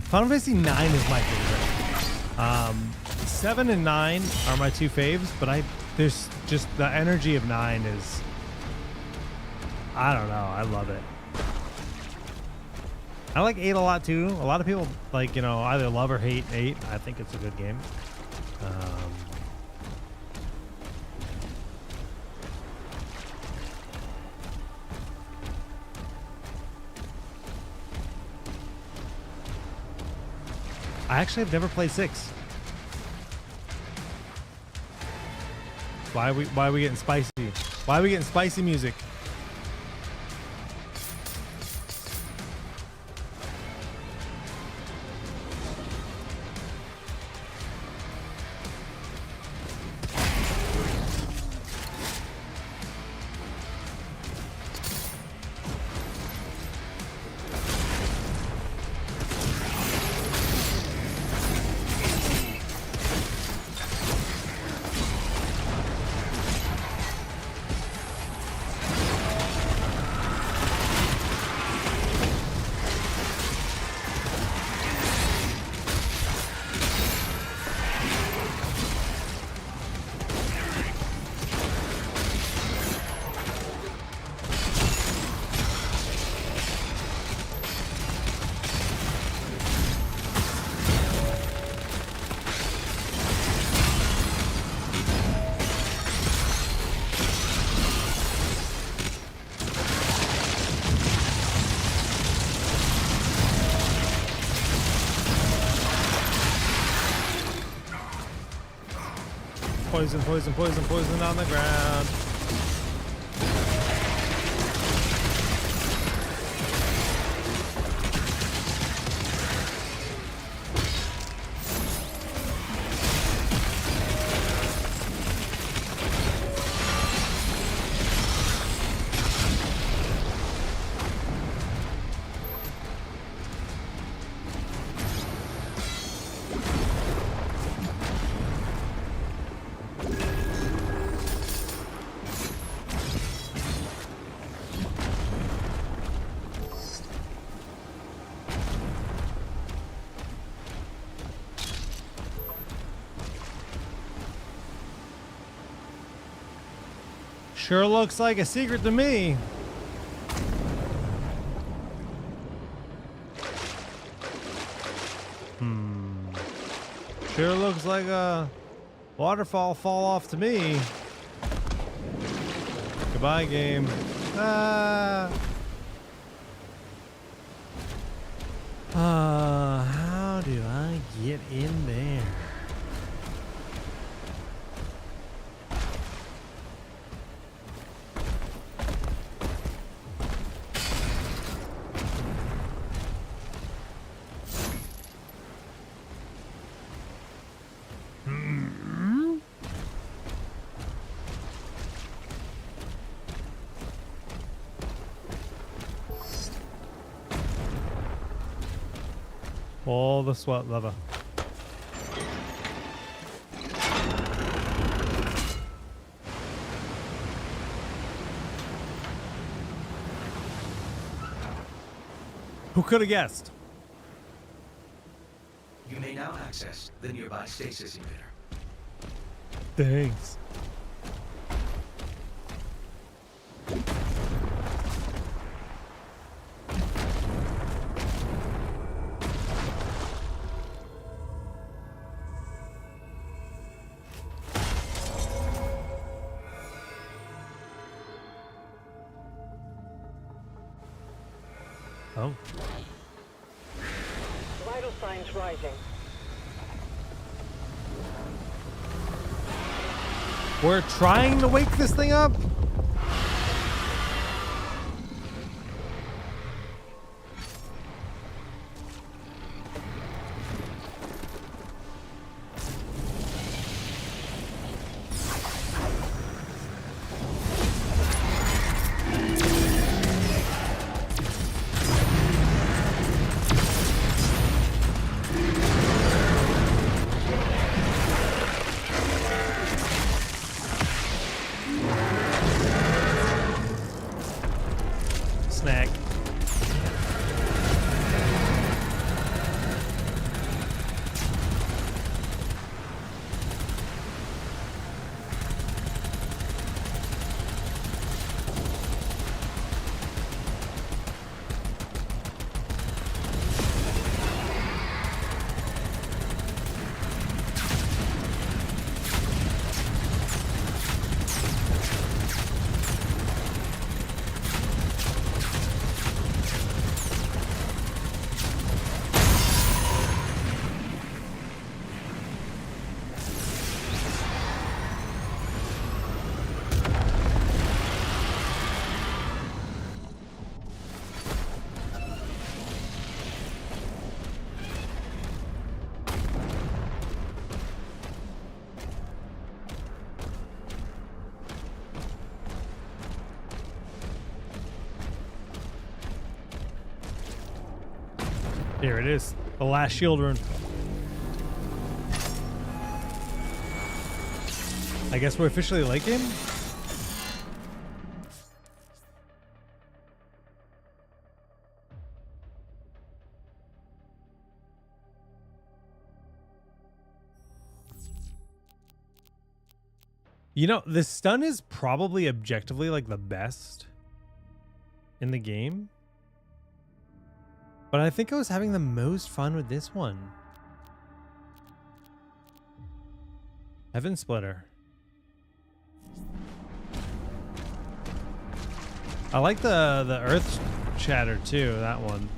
Final Fantasy 9 is my favorite. 7 and 9 are my two faves, but there's just the energy of 9 is, I don't know, I love it. I like 8 a lot too. A lot of people like, you know, either love or hate 8. I think it's a good game. I actually have never played 6. Why are we getting spicy? Why are we getting spicy music? Poison, poison, poison, poison on the ground. Sure looks like a secret to me. Sure looks like a waterfall fall off to me. Goodbye, game. How do I get in there? All the sweat lever. Who could have guessed? You may now access the nearby stasis emitter. Thanks. Oh. Vital signs rising. We're trying to wake this thing up? Here it is. The last shield rune. I guess we're officially late game? You know, this stun is probably objectively like the best in the game. But I think I was having the most fun with this one. Heaven Splitter. I like the Earth Shatter too, that one.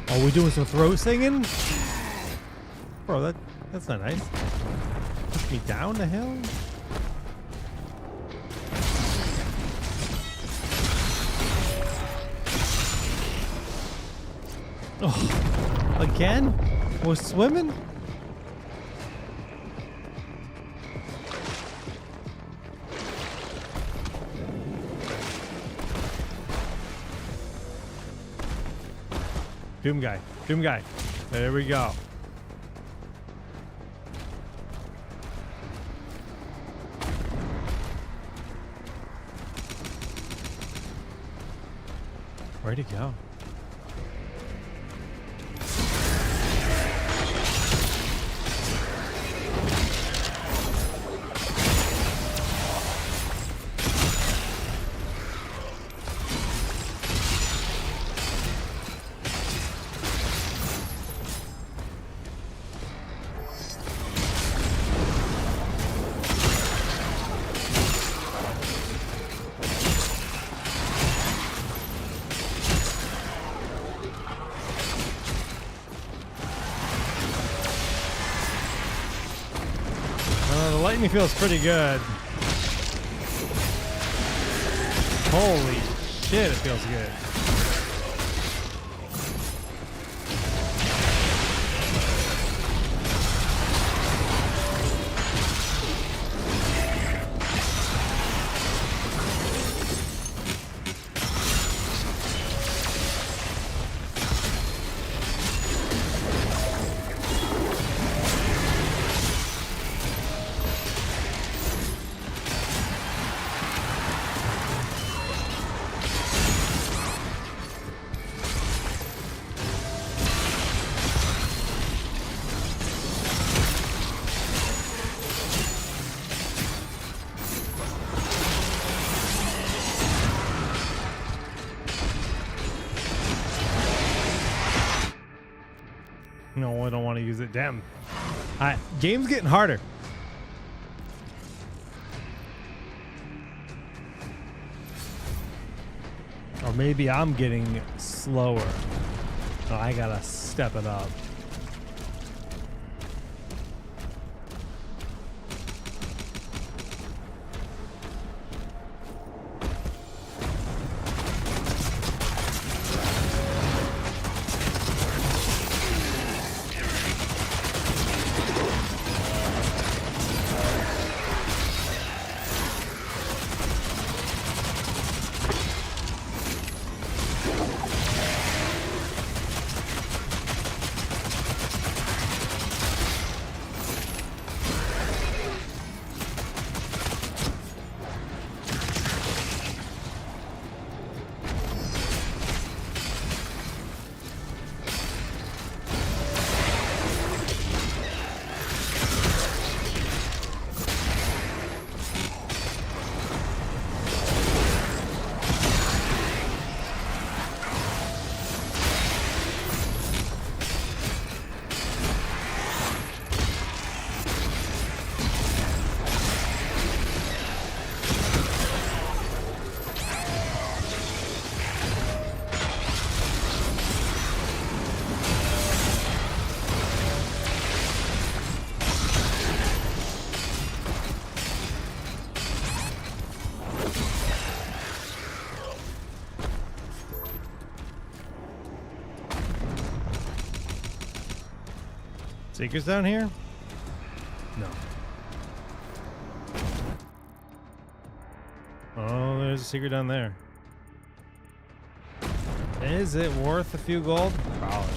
Oh, we doing some throat singing? Bro, that's not nice. Push me down the hill? Oh, again? We're swimming? Doom guy. Doom guy. There we go. Where'd he go? The lightning feels pretty good. Holy shit, it feels good. No, I don't want to use it. Damn. Alright, game's getting harder. Or maybe I'm getting slower. So I gotta step it up. Seekers down here? No. Oh, there's a secret down there. Is it worth a few gold? Probably.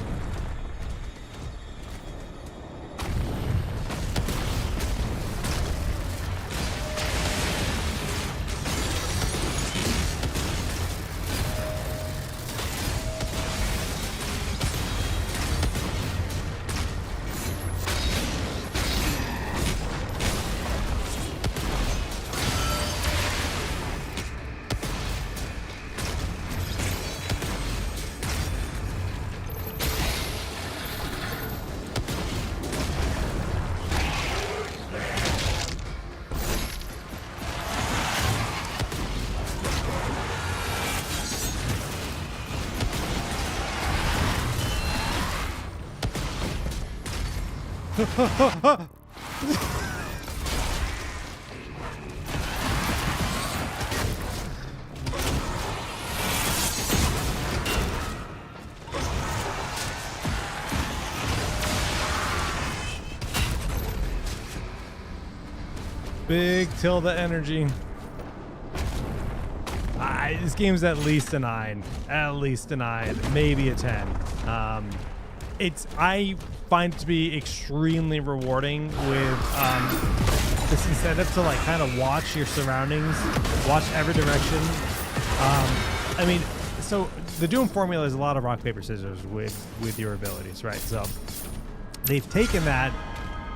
Big tilde energy. This game's at least a 9. At least a 9. Maybe a 10. I find it to be extremely rewarding with this incentive to like kind of watch your surroundings, watch every direction. I mean, so the Doom formula is a lot of rock, paper, scissors with your abilities, right? So they've taken that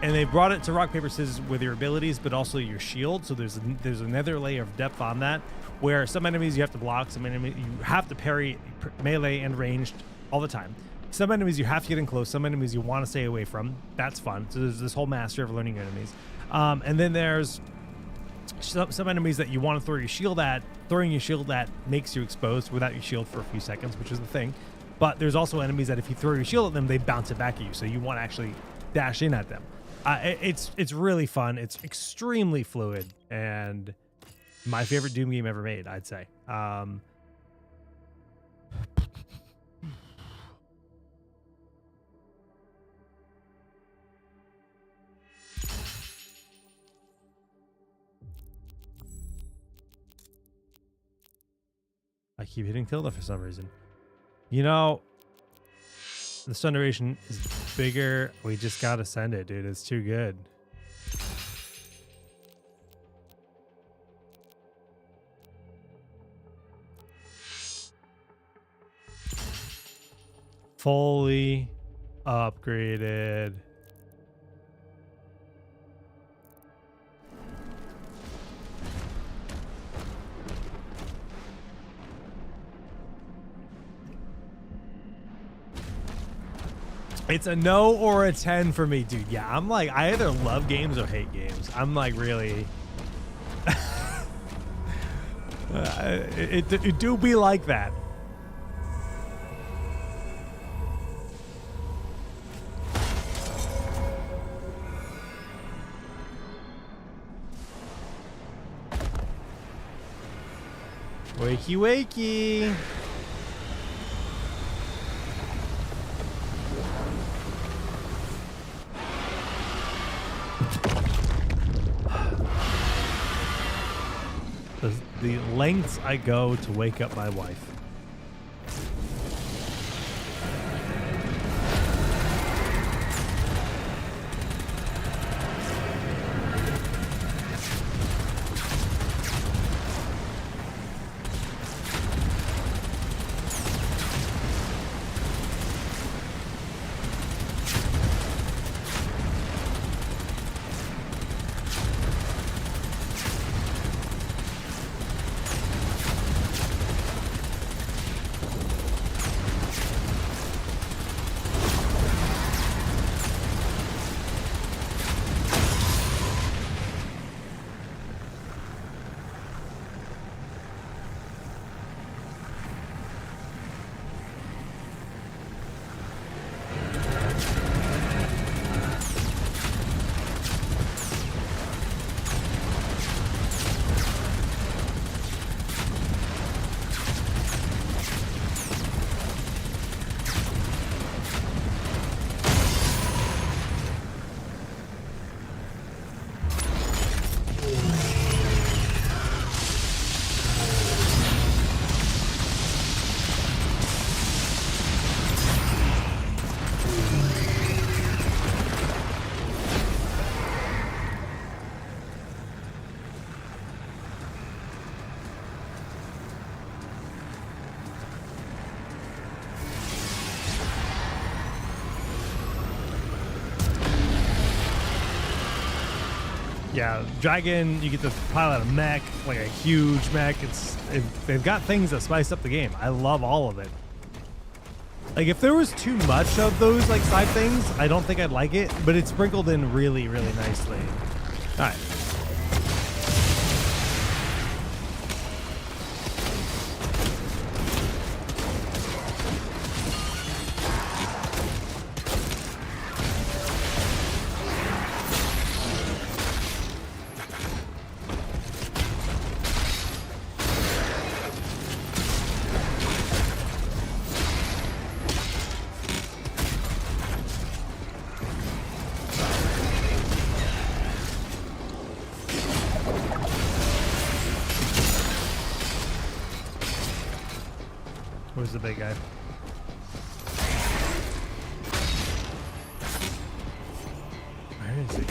and they brought it to rock, paper, scissors with your abilities, but also your shield. So there's another layer of depth on that, where some enemies you have to block, some enemies you have to parry, melee and ranged all the time. Some enemies you have to get in close, some enemies you want to stay away from. That's fun. So there's this whole master of learning enemies. And then there's some enemies that you want to throw your shield at. Throwing your shield at makes you exposed without your shield for a few seconds, which is the thing. But there's also enemies that if you throw your shield at them, they bounce it back at you. So you want to actually dash in at them. It's really fun. It's extremely fluid and my favorite Doom game ever made, I'd say. I keep hitting tilde for some reason. You know, the Sun duration is bigger. We just gotta send it, dude. It's too good. Fully upgraded. It's a no or a 10 for me, dude. Yeah, I'm like, I either love games or hate games. I'm like really... it do be like that. Wakey, wakey. The lengths I go to wake up my wife. Yeah, Dragon, you get to pilot a mech, like a huge mech. They've got things that spice up the game. I love all of it. Like, if there was too much of those, like, side things, I don't think I'd like it, but it's sprinkled in really, really nicely. All right. Where's the big guy? Where is he?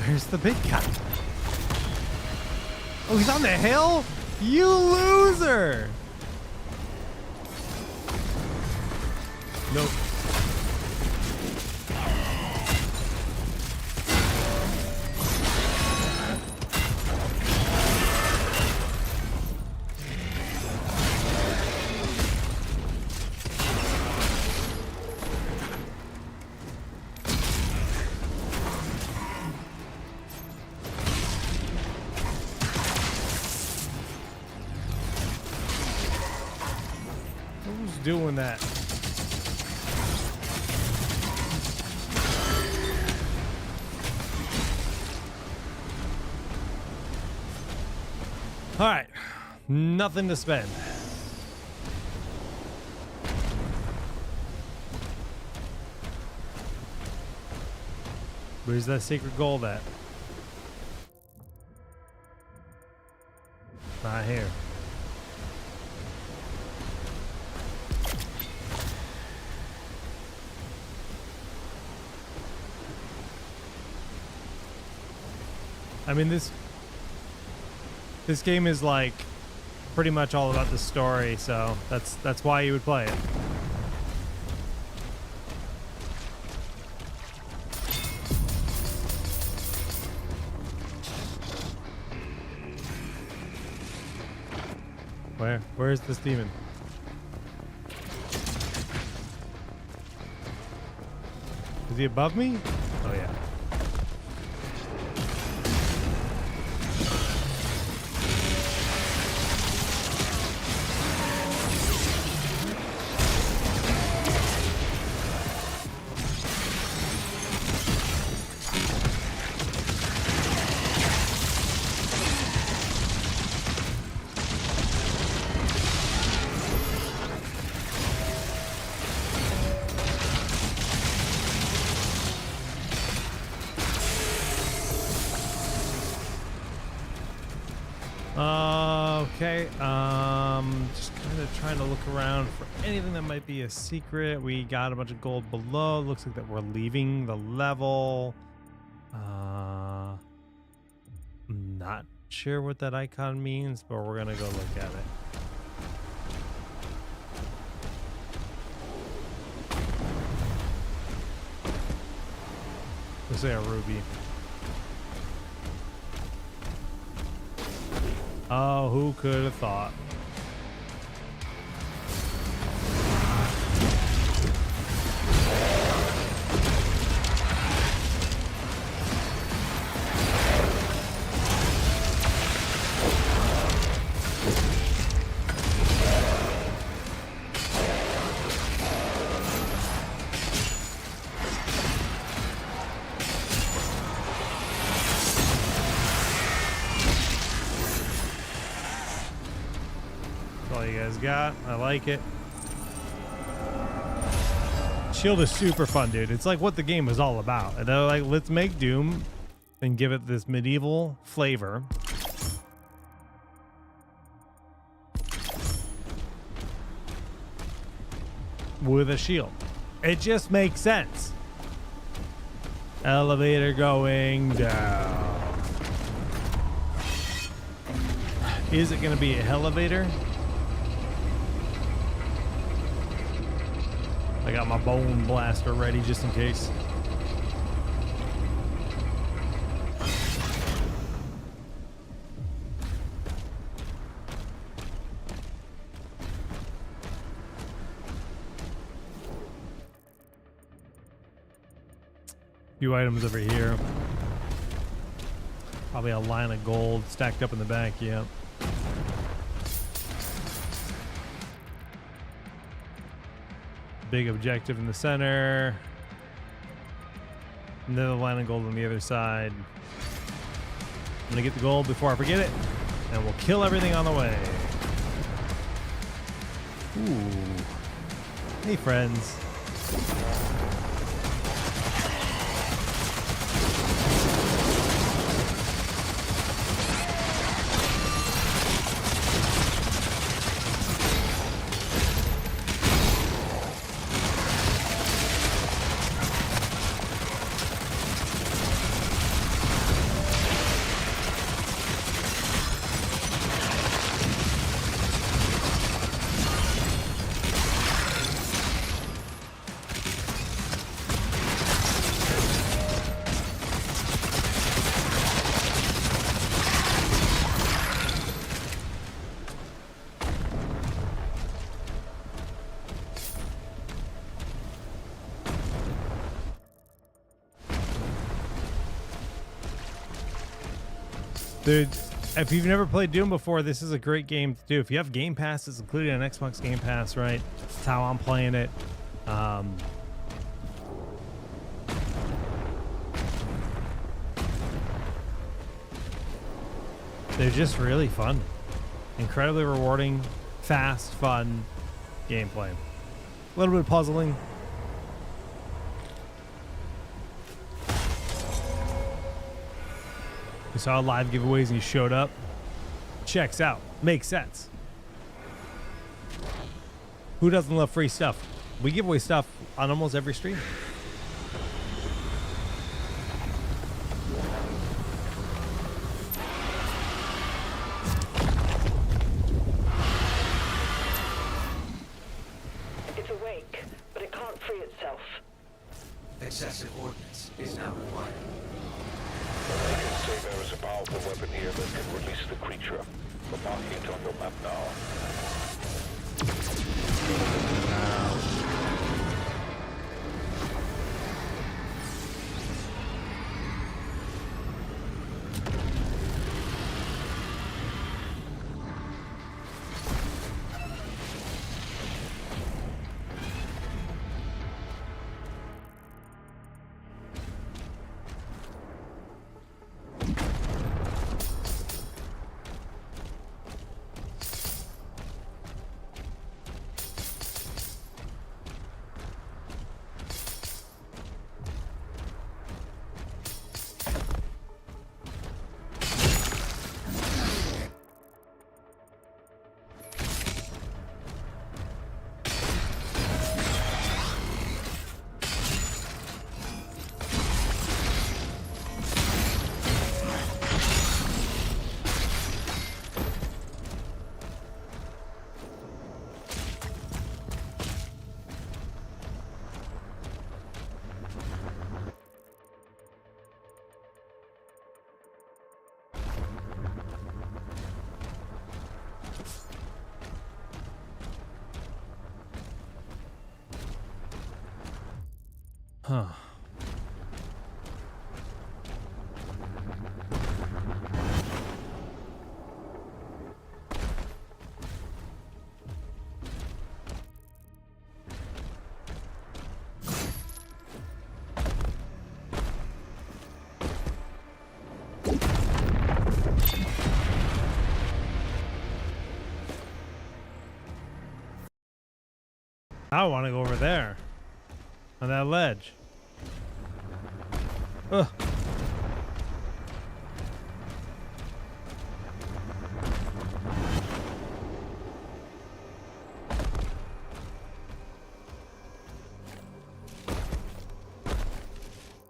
Where's the big guy? Oh, he's on the hill? You loser! Nope. Who's doing that? All right, nothing to spend. Where's that secret gold at? Not here. I mean, this game is like pretty much all about the story, so that's why you would play it. Where's this demon? Is he above me? Oh yeah. Okay, just kind of trying to look around for anything that might be a secret. We got a bunch of gold below. Looks like that we're leaving the level. I'm not sure what that icon means, but we're gonna go look at it. Looks like a ruby. Oh, who could have thought? All you guys got. I like it. Shield is super fun, dude. It's like what the game is all about. And they're like, let's make Doom and give it this medieval flavor. With a shield. It just makes sense. Elevator going down. Is it going to be a elevator? I got my bone blaster ready just in case. Few items over here. Probably a line of gold stacked up in the back, yeah. Big objective in the center. Another line of gold on the other side. I'm gonna get the gold before I forget it, and we'll kill everything on the way. Ooh. Hey, friends. Dude, if you've never played Doom before, this is a great game to do. If you have Game Pass, it's included on Xbox Game Pass, right? That's how I'm playing it. They're just really fun. Incredibly rewarding, fast, fun gameplay. A little bit of puzzling. You saw live giveaways and you showed up. Checks out. Makes sense. Who doesn't love free stuff? We give away stuff on almost every stream. It's awake, but it can't free itself. Excessive ordnance is now required. I can say there is a powerful weapon here that can release the creature. I'm marking it on your map now. Huh. I want to go over there on that ledge. Ugh.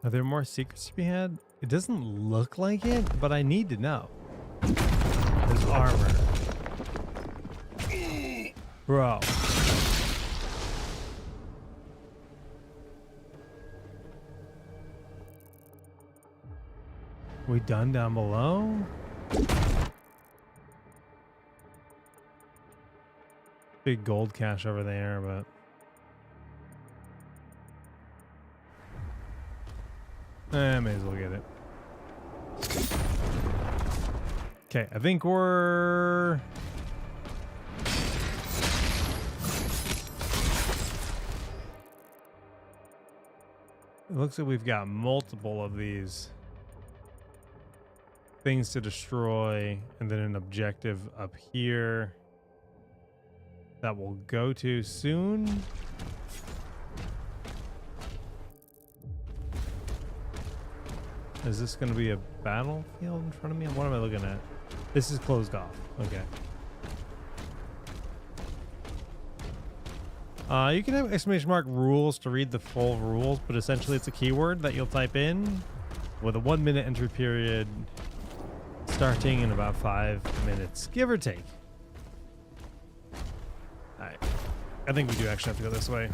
Are there more secrets to be had? It doesn't look like it, but I need to know. There's armor. Bro. We done down below? Big gold cache over there, but... may as well get it. Okay, I think we're... It looks like we've got multiple of these things to destroy, and then an objective up here that we'll go to soon. Is this going to be a battlefield in front of me? What am I looking at? This is closed off. Okay. You can have exclamation mark rules to read the full rules, but essentially it's a keyword that you'll type in with a 1 minute entry period starting in about 5 minutes, give or take. All right. I think we do actually have to go this way.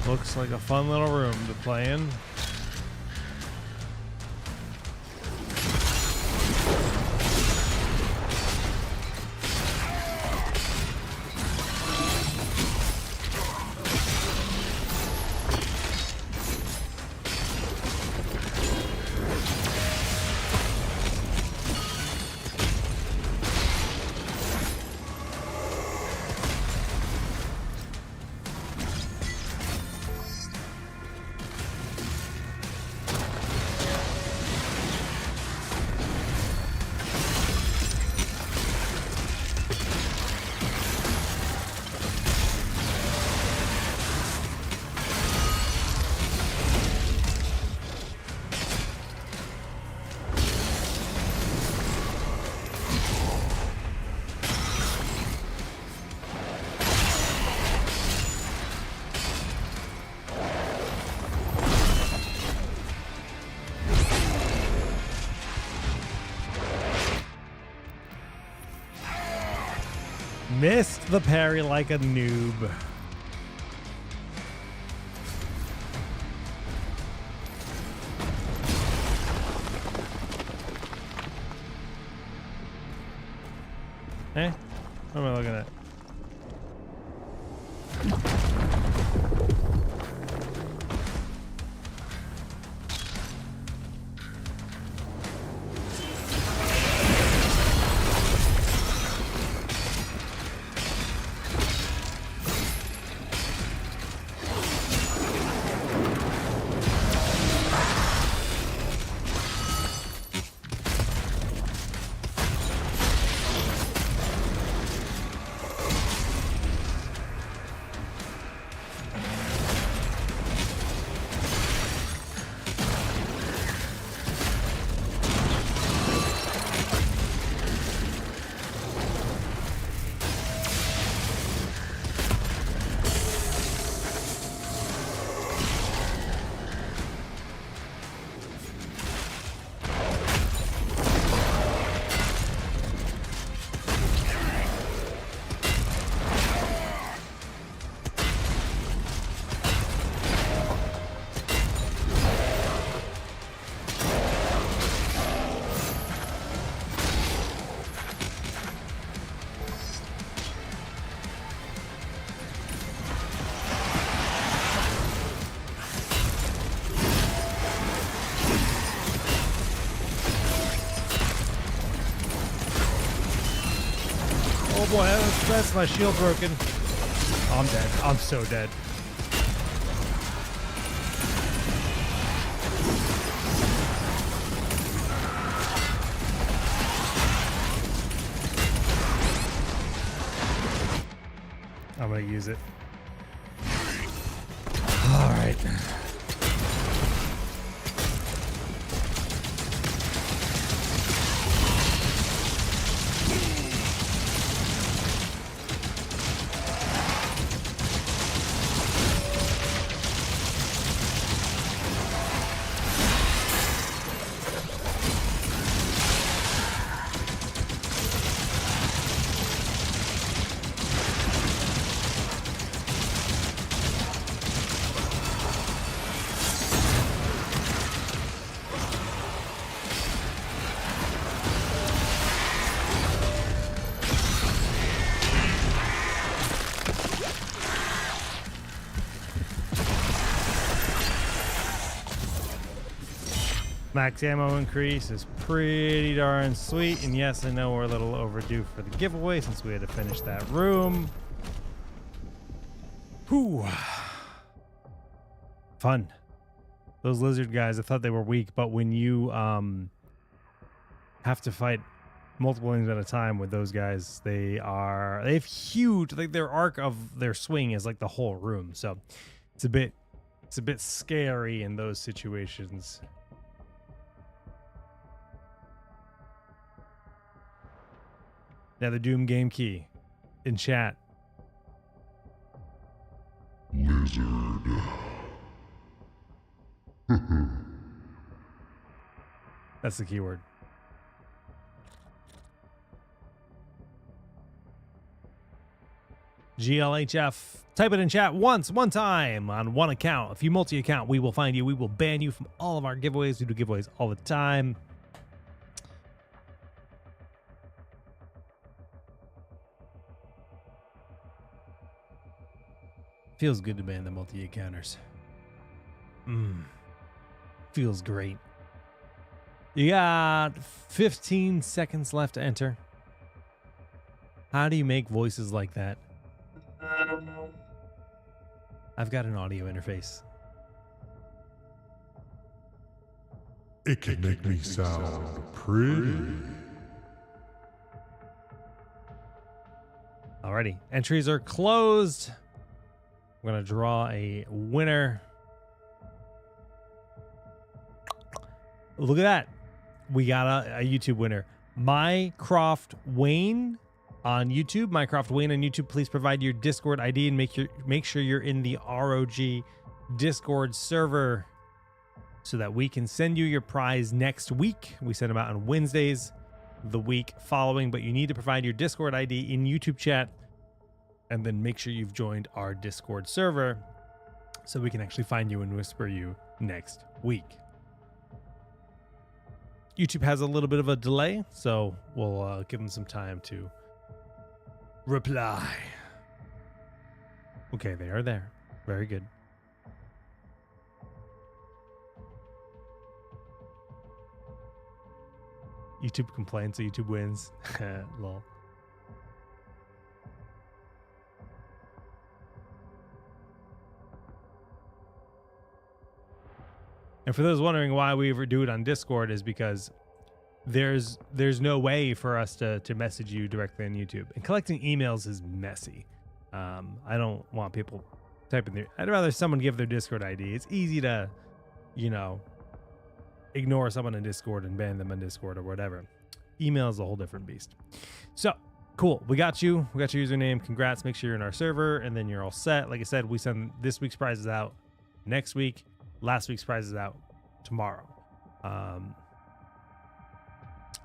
Looks like a fun little room to play in. Missed the parry like a noob. Eh? What am I looking at? boy, that's my shield broken. Oh, I'm dead. I'm so dead. I'm gonna use it. All right. Max ammo increase is pretty darn sweet. And yes, I know we're a little overdue for the giveaway since we had to finish that room. Whew. Fun. Those lizard guys, I thought they were weak, but when you have to fight multiple things at a time with those guys, they have huge, like their arc of their swing is like the whole room. So it's a bit scary in those situations. Now the Doom game key in chat. Lizard. That's the keyword. GLHF. Type it in chat one time on one account. If you multi-account, we will find you. We will ban you from all of our giveaways. We do giveaways all the time. Feels good to ban the multi-accounters. Feels great. You got 15 seconds left to enter. How do you make voices like that? I've got an audio interface. It can make me sound pretty. Alrighty, entries are closed. We're gonna draw a winner. Look at that. We got a YouTube winner. Mycroft Wayne on YouTube. Mycroft Wayne on YouTube. Please provide your Discord ID and make sure you're in the ROG Discord server so that we can send you your prize next week. We send them out on Wednesdays the week following, but you need to provide your Discord ID in YouTube chat and then make sure you've joined our Discord server so we can actually find you and whisper you next week. YouTube has a little bit of a delay, so we'll give them some time to reply. Okay, they are there. Very good. YouTube complains, so YouTube wins. Lol. And for those wondering why we ever do it on Discord is because there's no way for us to message you directly on YouTube. And collecting emails is messy. I don't want people typing their... I'd rather someone give their Discord ID. It's easy to, ignore someone in Discord and ban them on Discord or whatever. Email is a whole different beast. So, cool. We got you. We got your username. Congrats. Make sure you're in our server, and then you're all set. Like I said, we send this week's prizes out next week. Last week's prize is out tomorrow. All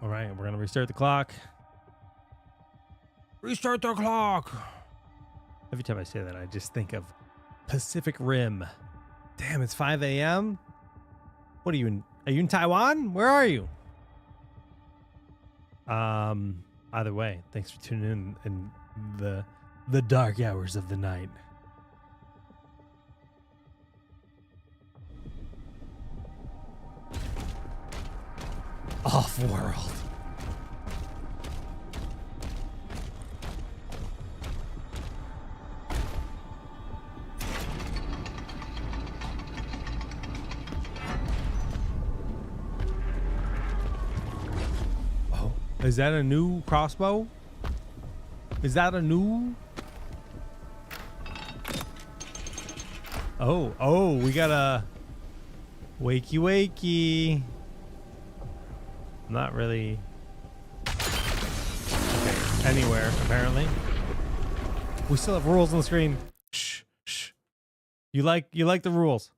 right, we're gonna restart the clock. Restart the clock. Every time I say that, I just think of Pacific Rim. Damn, it's 5 a.m. What are you in? Are you in Taiwan? Where are you? Either way, thanks for tuning in the dark hours of the night. Off-world. Is that a new crossbow? Is that a new? Oh, we got a wakey. Not really. Okay, anywhere apparently. We still have rules on the screen. Shh. You like the rules.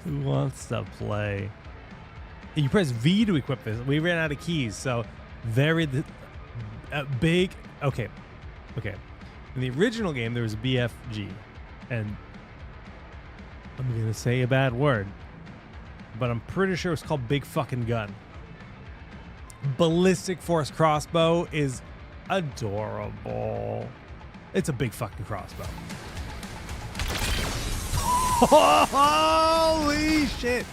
Who wants to play? You press V to equip this. We ran out of keys, so very big. Okay. In the original game, there was a BFG, and I'm gonna say a bad word, but I'm pretty sure it's called Big Fucking Gun. Ballistic Force Crossbow is adorable. It's a big fucking crossbow. Holy shit!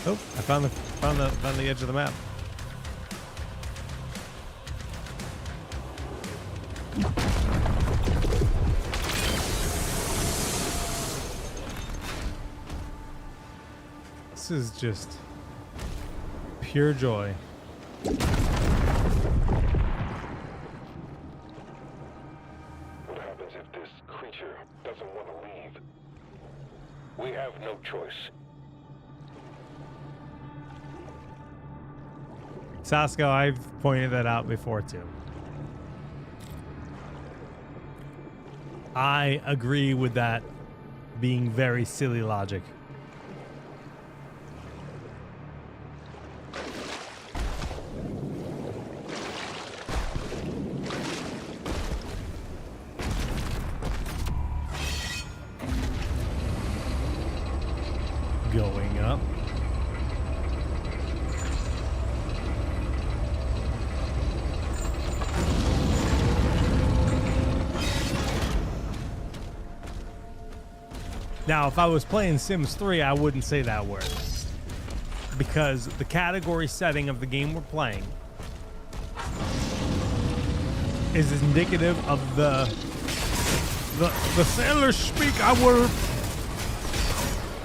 Oh, I found the edge of the map. This is just pure joy. What happens if this creature doesn't want to leave? We have no choice. Sasko, I've pointed that out before too. I agree with that being very silly logic. Going up. Now, if I was playing Sims 3, I wouldn't say that word, because the category setting of the game we're playing is indicative of the sailors speak our.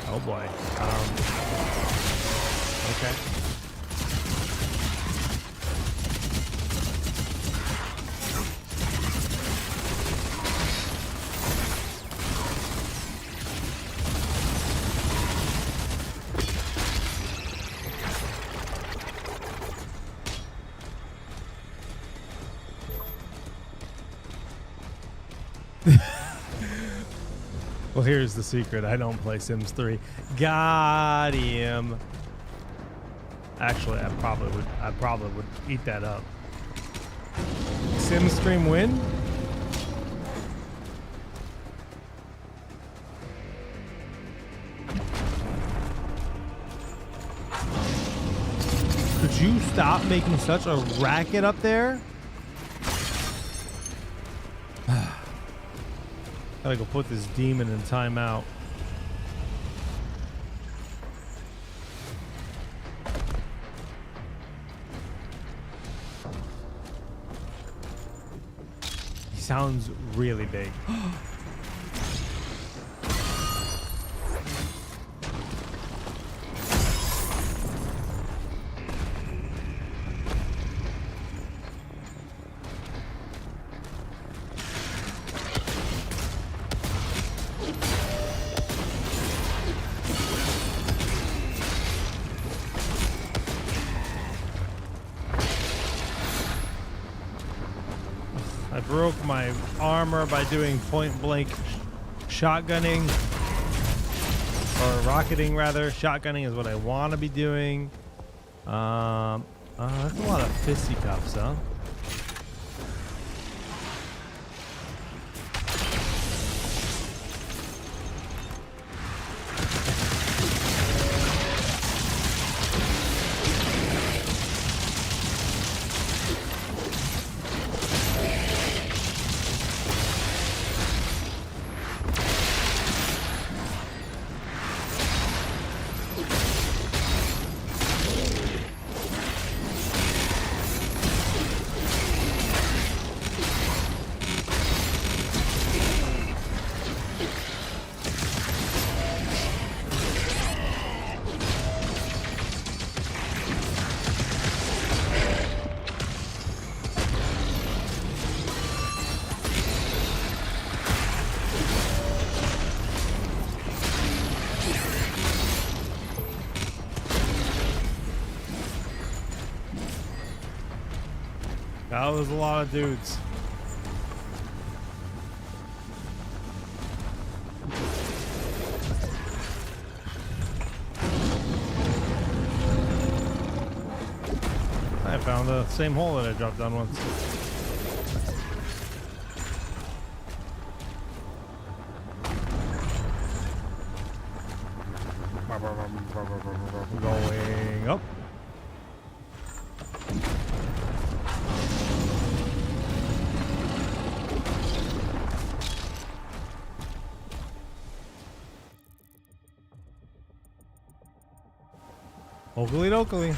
Oh boy. Okay. Well, here's the secret. I don't play Sims 3. Got him. Actually, I probably would eat that up. Sims stream win? Could you stop making such a racket up there? Gotta go put this demon in timeout. He sounds really big. I broke my armor by doing point blank shotgunning, or rocketing rather. Shotgunning is what I want to be doing. That's a lot of fisticuffs, huh? That was a lot of dudes. I found the same hole that I dropped down once. Going up. Oakley dokley.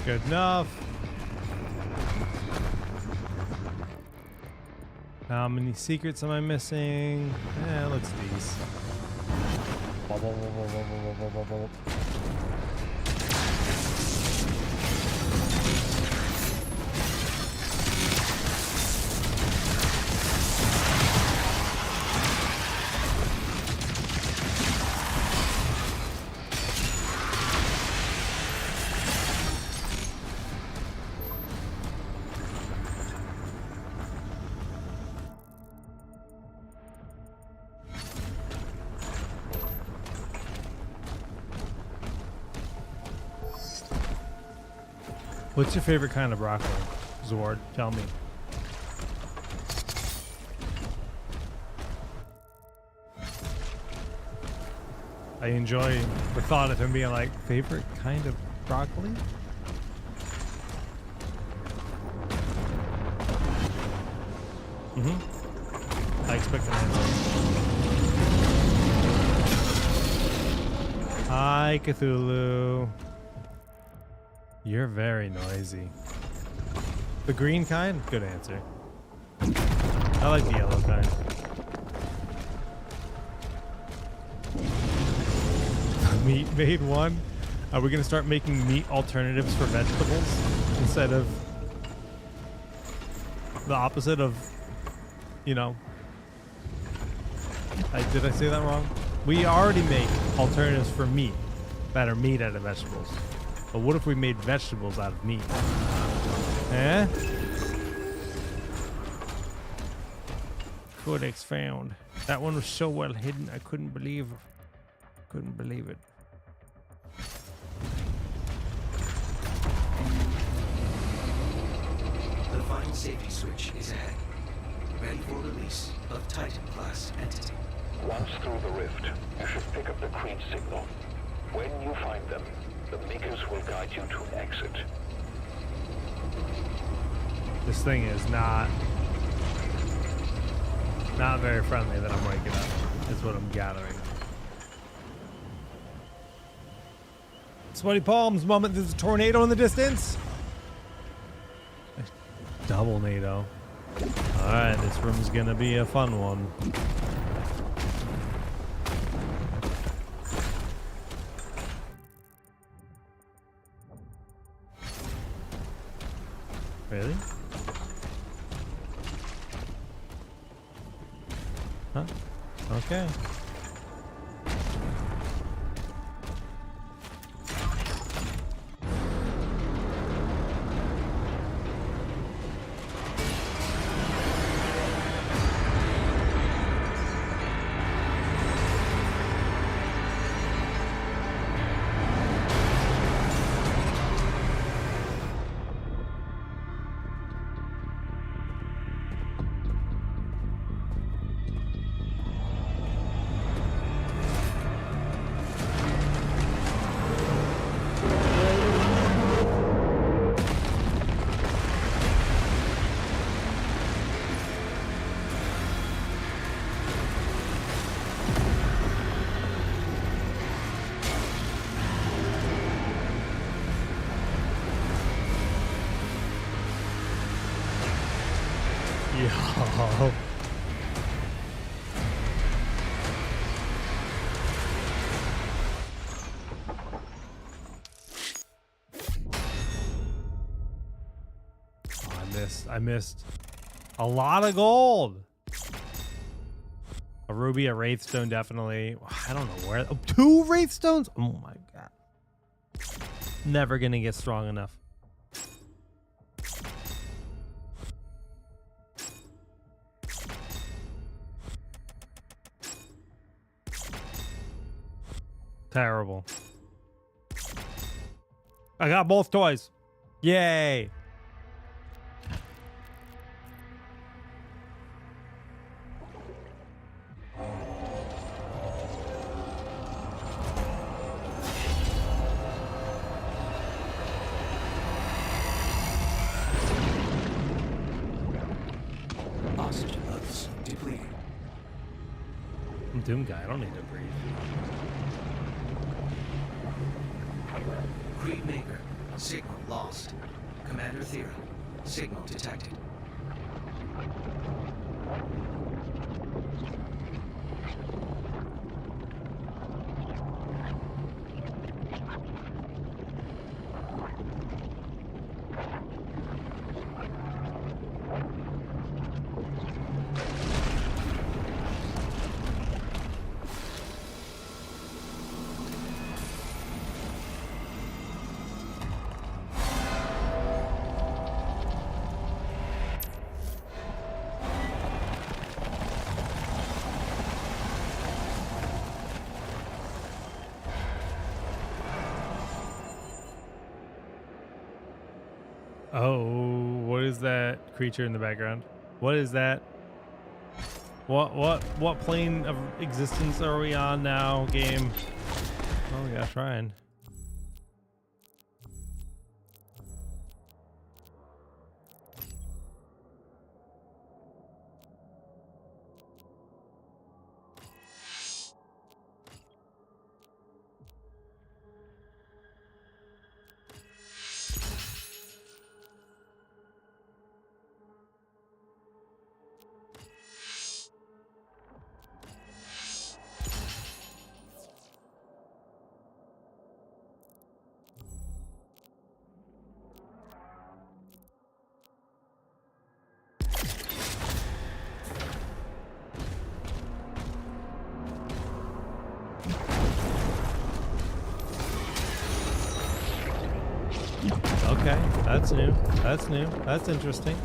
Good enough. How many secrets am I missing? Let's do these. What's your favorite kind of broccoli, Zord? Tell me. I enjoy the thought of him being like, favorite kind of broccoli? Mm-hmm. I expect an answer. Hi, Cthulhu. You're very noisy. The green kind? Good answer. I like the yellow kind. Meat made one? Are we gonna start making meat alternatives for vegetables instead of the opposite of, you know? Did I say that wrong? We already make alternatives for meat that are made out of vegetables. But what if we made vegetables out of meat? Eh? Codex found. That one was so well hidden, I couldn't believe it. The final safety switch is ahead. Ready for release of Titan-class entity. Once through the rift, you should pick up the Creed signal. When you find them, the Makers will guide you to an exit. This thing is not very friendly that I'm waking up. Is what I'm gathering. Sweaty palms moment. There's a tornado in the distance. Double NATO. All right, this room's gonna be a fun one. Really? Huh? Okay. Oh. I missed a lot of gold. A ruby, a wraithstone, definitely. I don't know where. Oh, 2 wraithstones. Oh my god. Never gonna get strong enough. Terrible. I got both toys. Yay. Oxygen levels depleting. I'm Doom Guy. I don't need to breathe. Creed Maker. Signal lost. Commander Thera. Signal detected. Oh, what is that creature in the background? What is that? What plane of existence are we on now, game? Oh yeah, trying. Okay, that's new. That's new. That's interesting.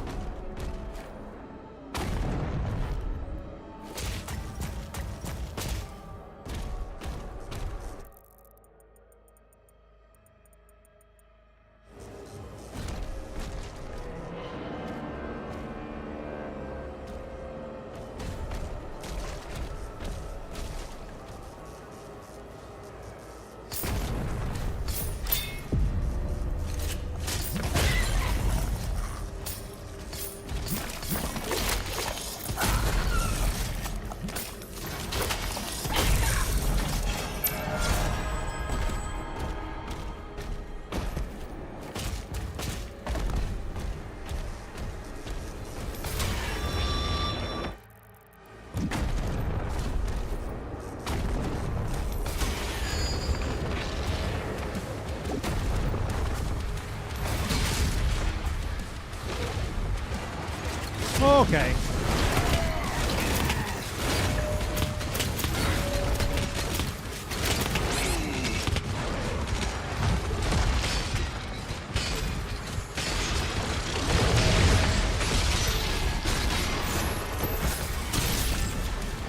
Okay.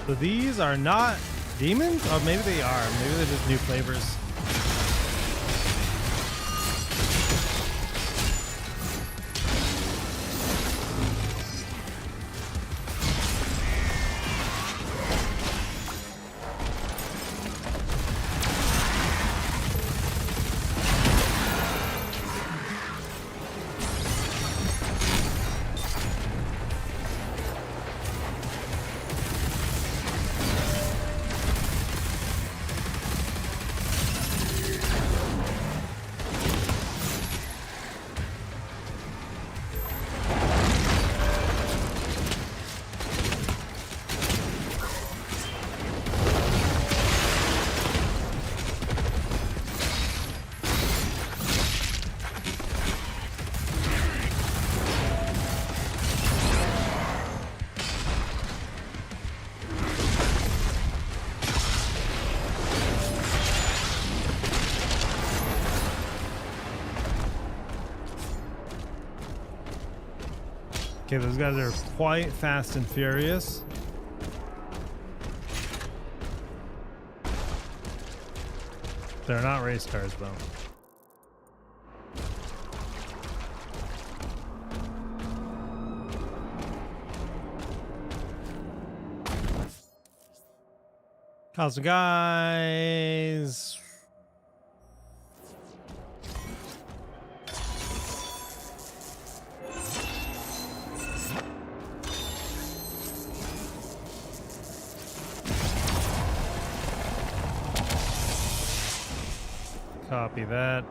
So these are not demons? Or maybe they are. Maybe they're just new flavors. Okay, those guys are quite fast and furious. They're not race cars, though. How's it, guys? Copy that.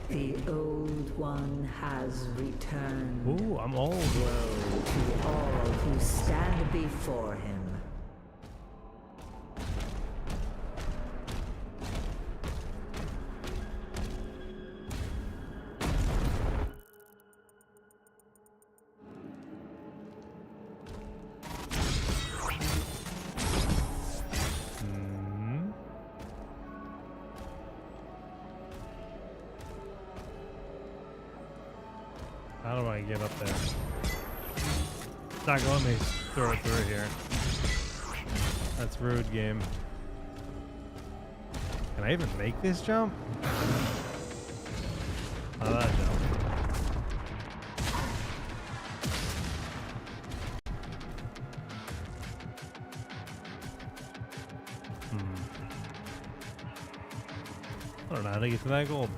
The old one has returned. Ooh, I'm old. Woe to all who stand before him. How do I get up there? It's not gonna let me throw it through here. That's rude, game. Can I even make this jump? Oh, that jump. I don't know how to get to that gold.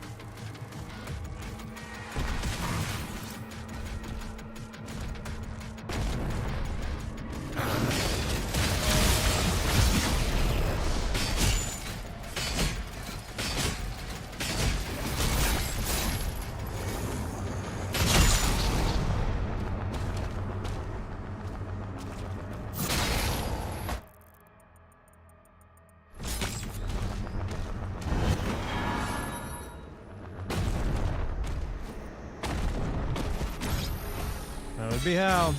That would be how.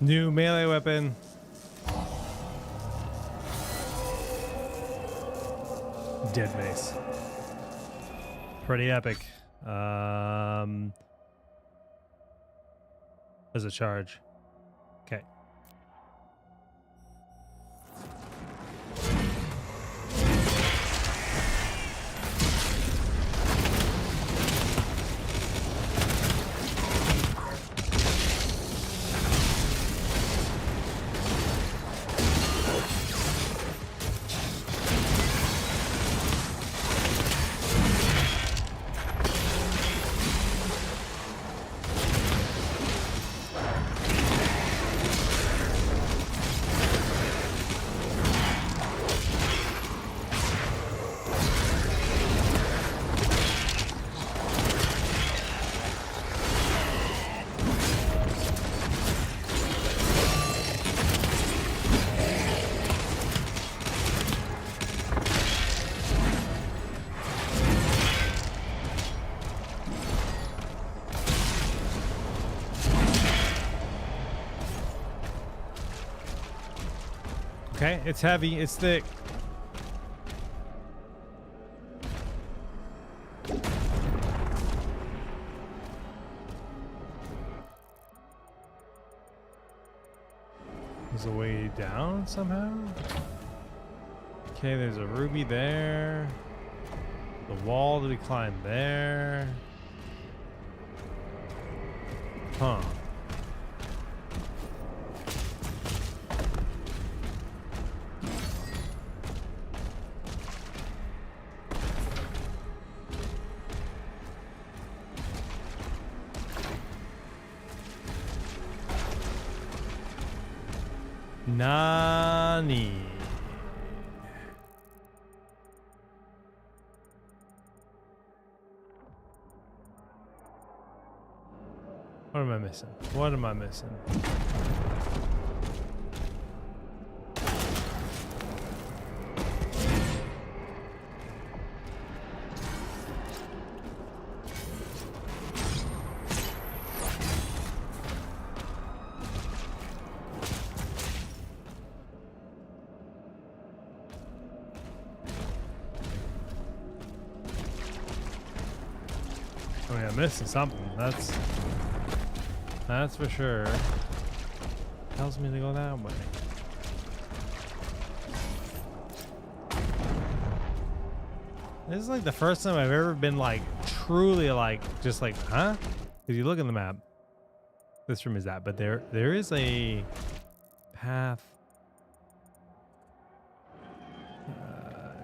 New melee weapon. Dead mace. Pretty epic. As a charge. Okay. Okay, it's heavy, it's thick. There's a way down somehow? Okay, there's a ruby there. The wall that we climb there. Huh. Nani. What am I missing? What am I missing? I mean, I'm missing something. That's for sure. Tells me to go that way. This is like the first time I've ever been like truly like just like, huh? Because you look at the map, this room is that, but there is a path.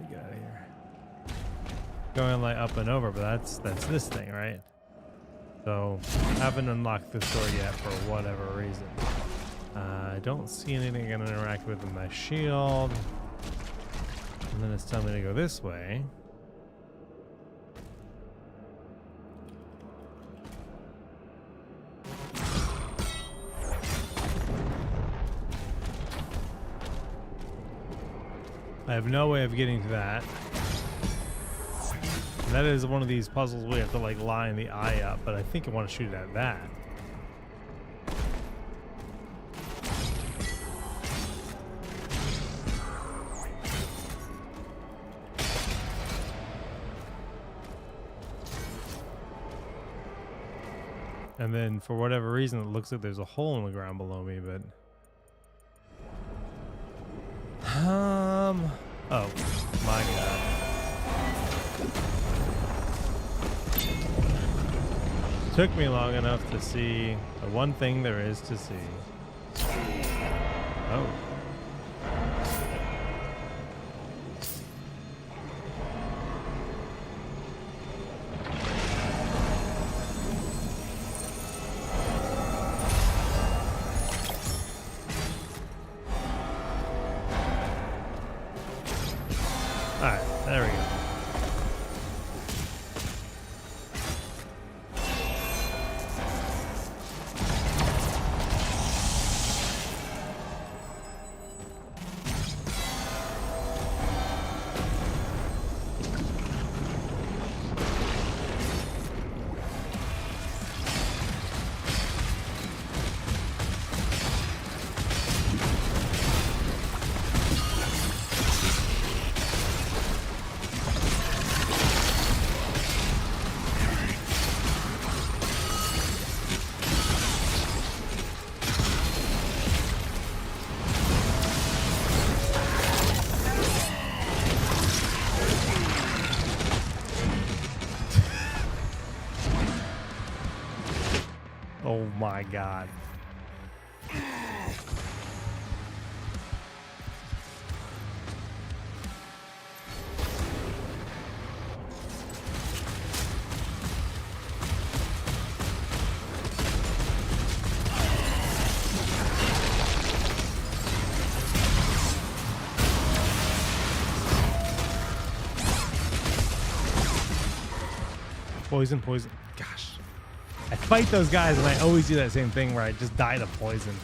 Get out of here. Going like up and over, but that's this thing, right? So haven't unlocked this door yet for whatever reason. I don't see anything gonna interact with my shield. And then it's telling me to go this way. I have no way of getting to that. And that is one of these puzzles we have to like line the eye up, but I think I want to shoot it at that. And then for whatever reason, it looks like there's a hole in the ground below me, but oh my god. Took me long enough to see the one thing there is to see. Oh. Alright, there we go. Oh my god. Poison, poison. Gosh. I fight those guys and I always do that same thing where I just die to poison.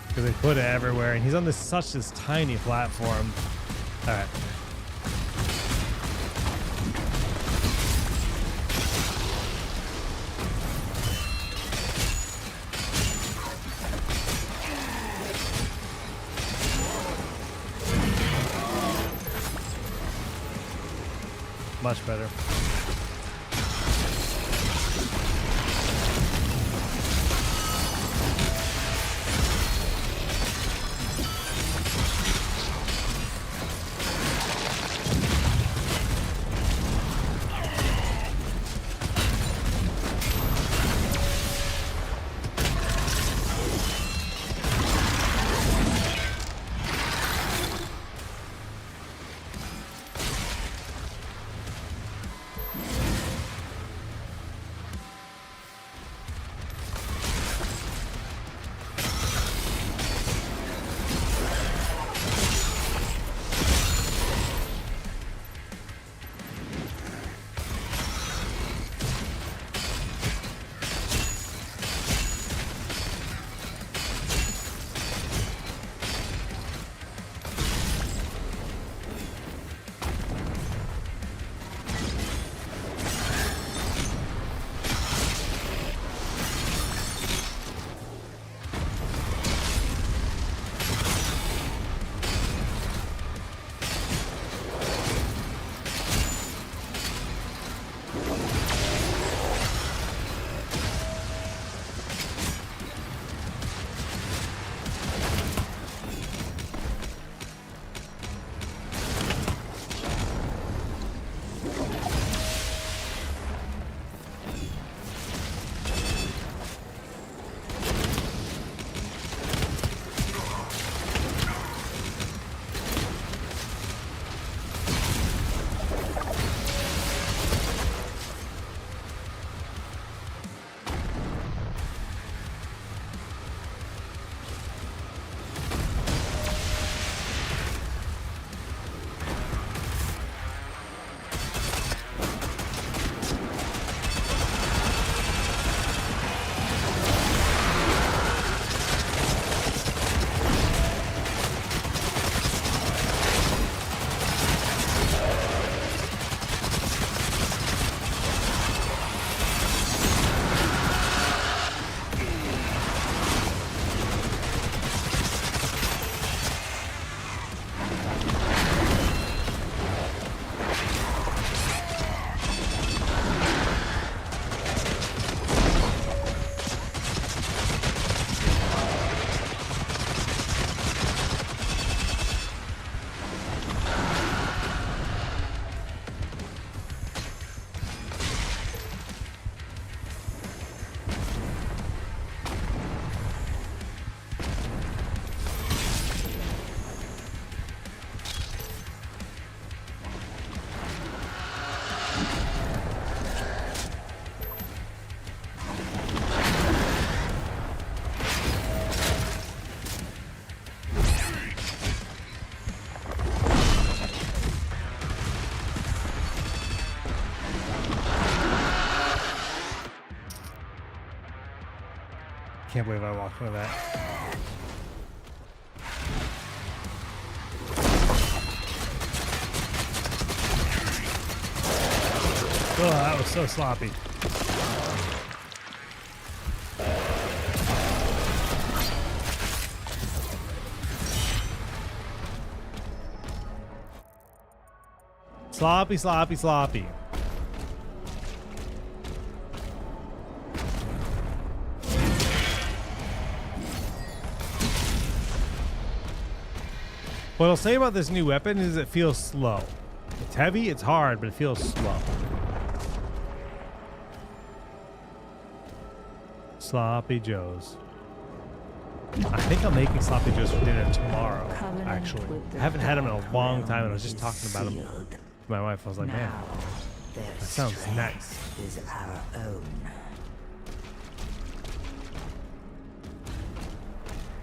Because they put it everywhere and he's on this tiny platform. Alright. Much better. can't believe I walked into that. Oh, that was so sloppy. Sloppy, sloppy, sloppy. What I'll say about this new weapon is it feels slow. It's heavy, it's hard, but it feels slow. Sloppy Joes. I think I'm making Sloppy Joes for dinner tomorrow, Covenant actually. with the I haven't had them in a long dark time, and I was just realm talking about them sealed. to my wife. I was like, man, Now, their that sounds strength nice. is our own.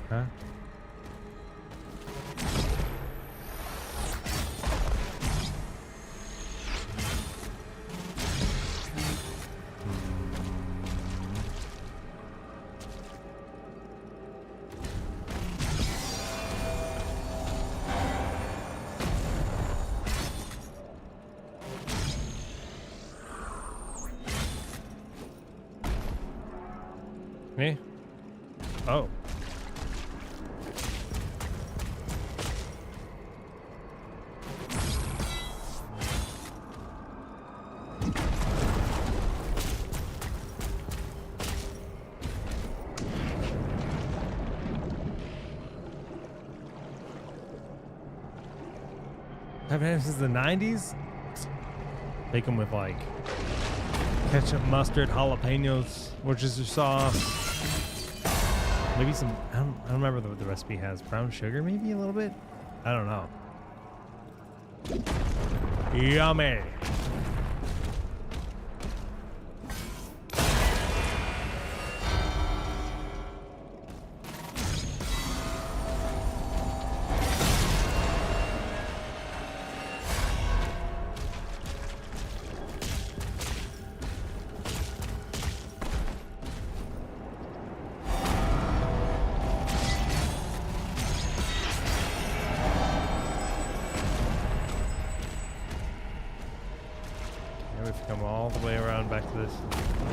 Huh? Me? Oh. Haven't had them since the 90s? Make them with like ketchup, mustard, jalapenos, Worcester sauce. Maybe some, I don't remember what the recipe has. Brown sugar, maybe a little bit? I don't know. Yummy. We've come all the way around back to this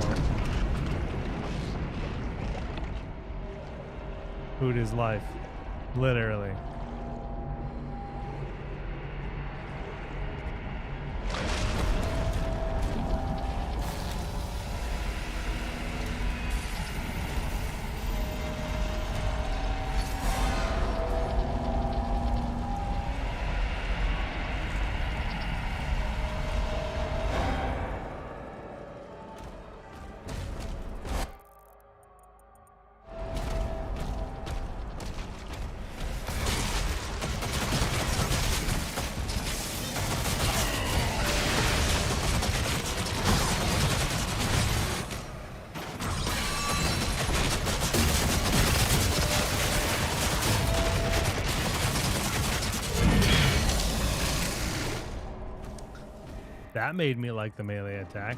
point. Food is life. Literally. That made me like the melee attack.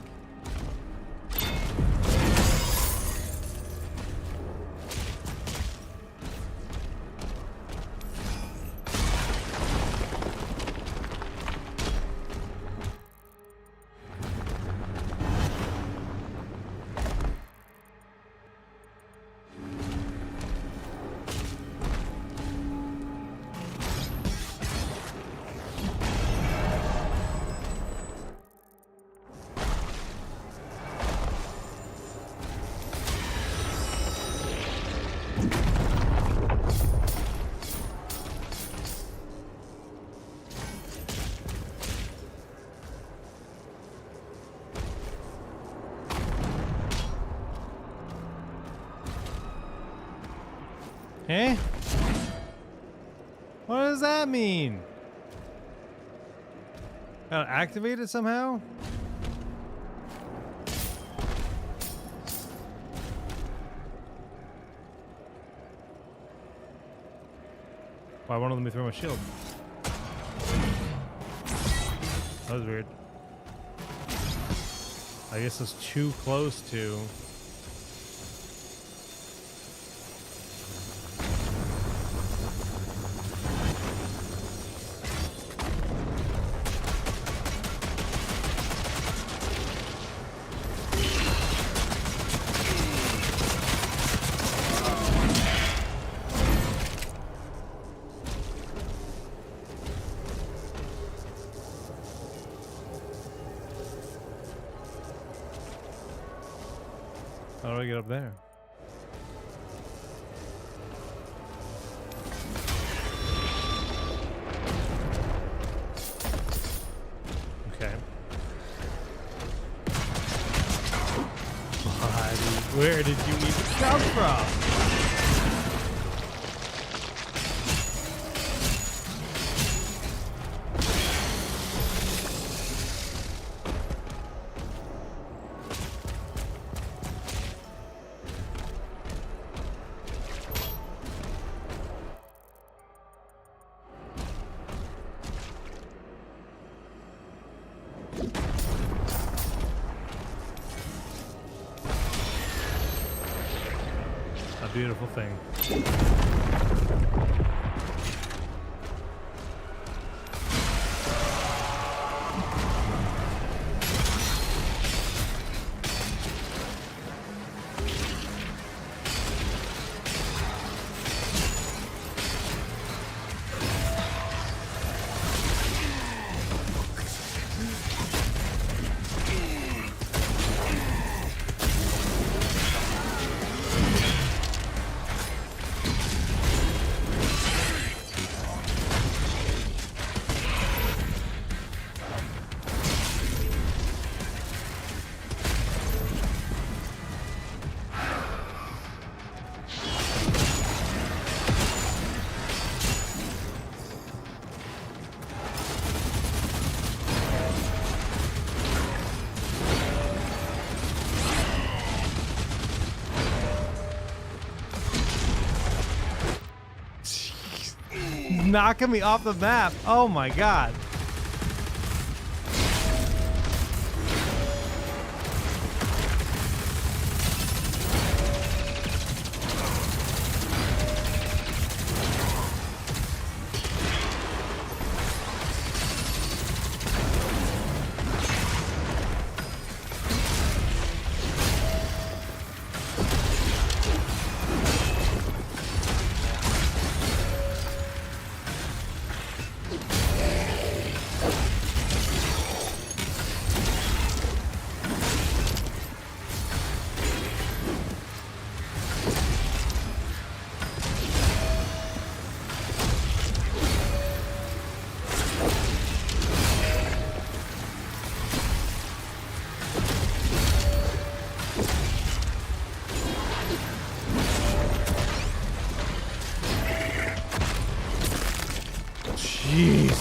Eh? What does that mean? Gotta activate it somehow? Why won't let me throw my shield? That was weird. I guess it's too close to. How do I get up there? Okay. Where did you even come from? A beautiful thing. Knocking me off the map. Oh my god. Jeez.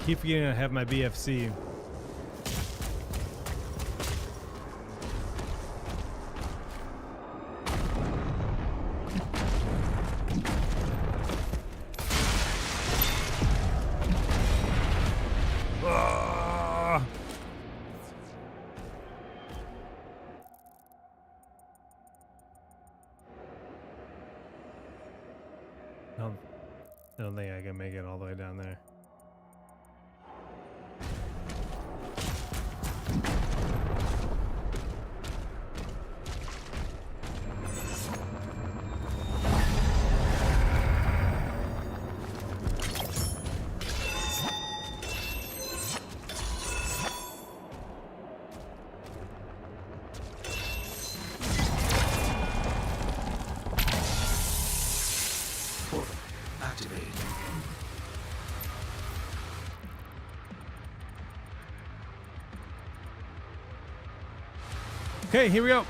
Keep forgetting I have my BFC. I don't think I can make it all the way down there. Portal activated. Okay, here we go.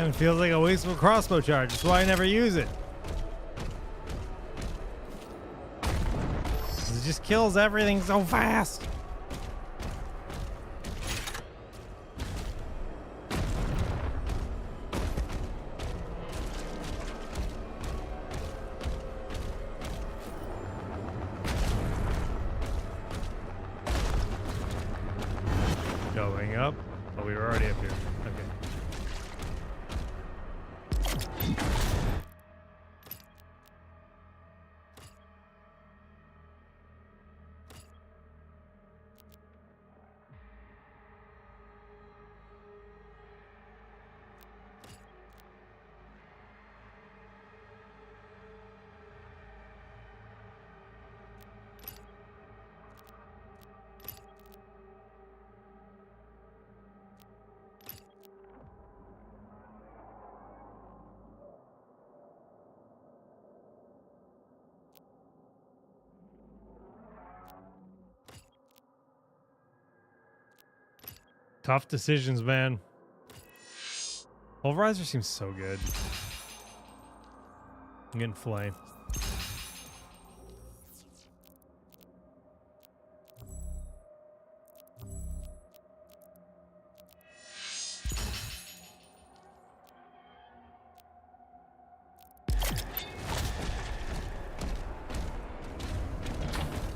It feels like a wasteful crossbow charge. That's why I never use it. It just kills everything so fast. Going up. Oh, we were already up here. Okay. Tough decisions, man. Pulverizer seems so good. I'm getting flame.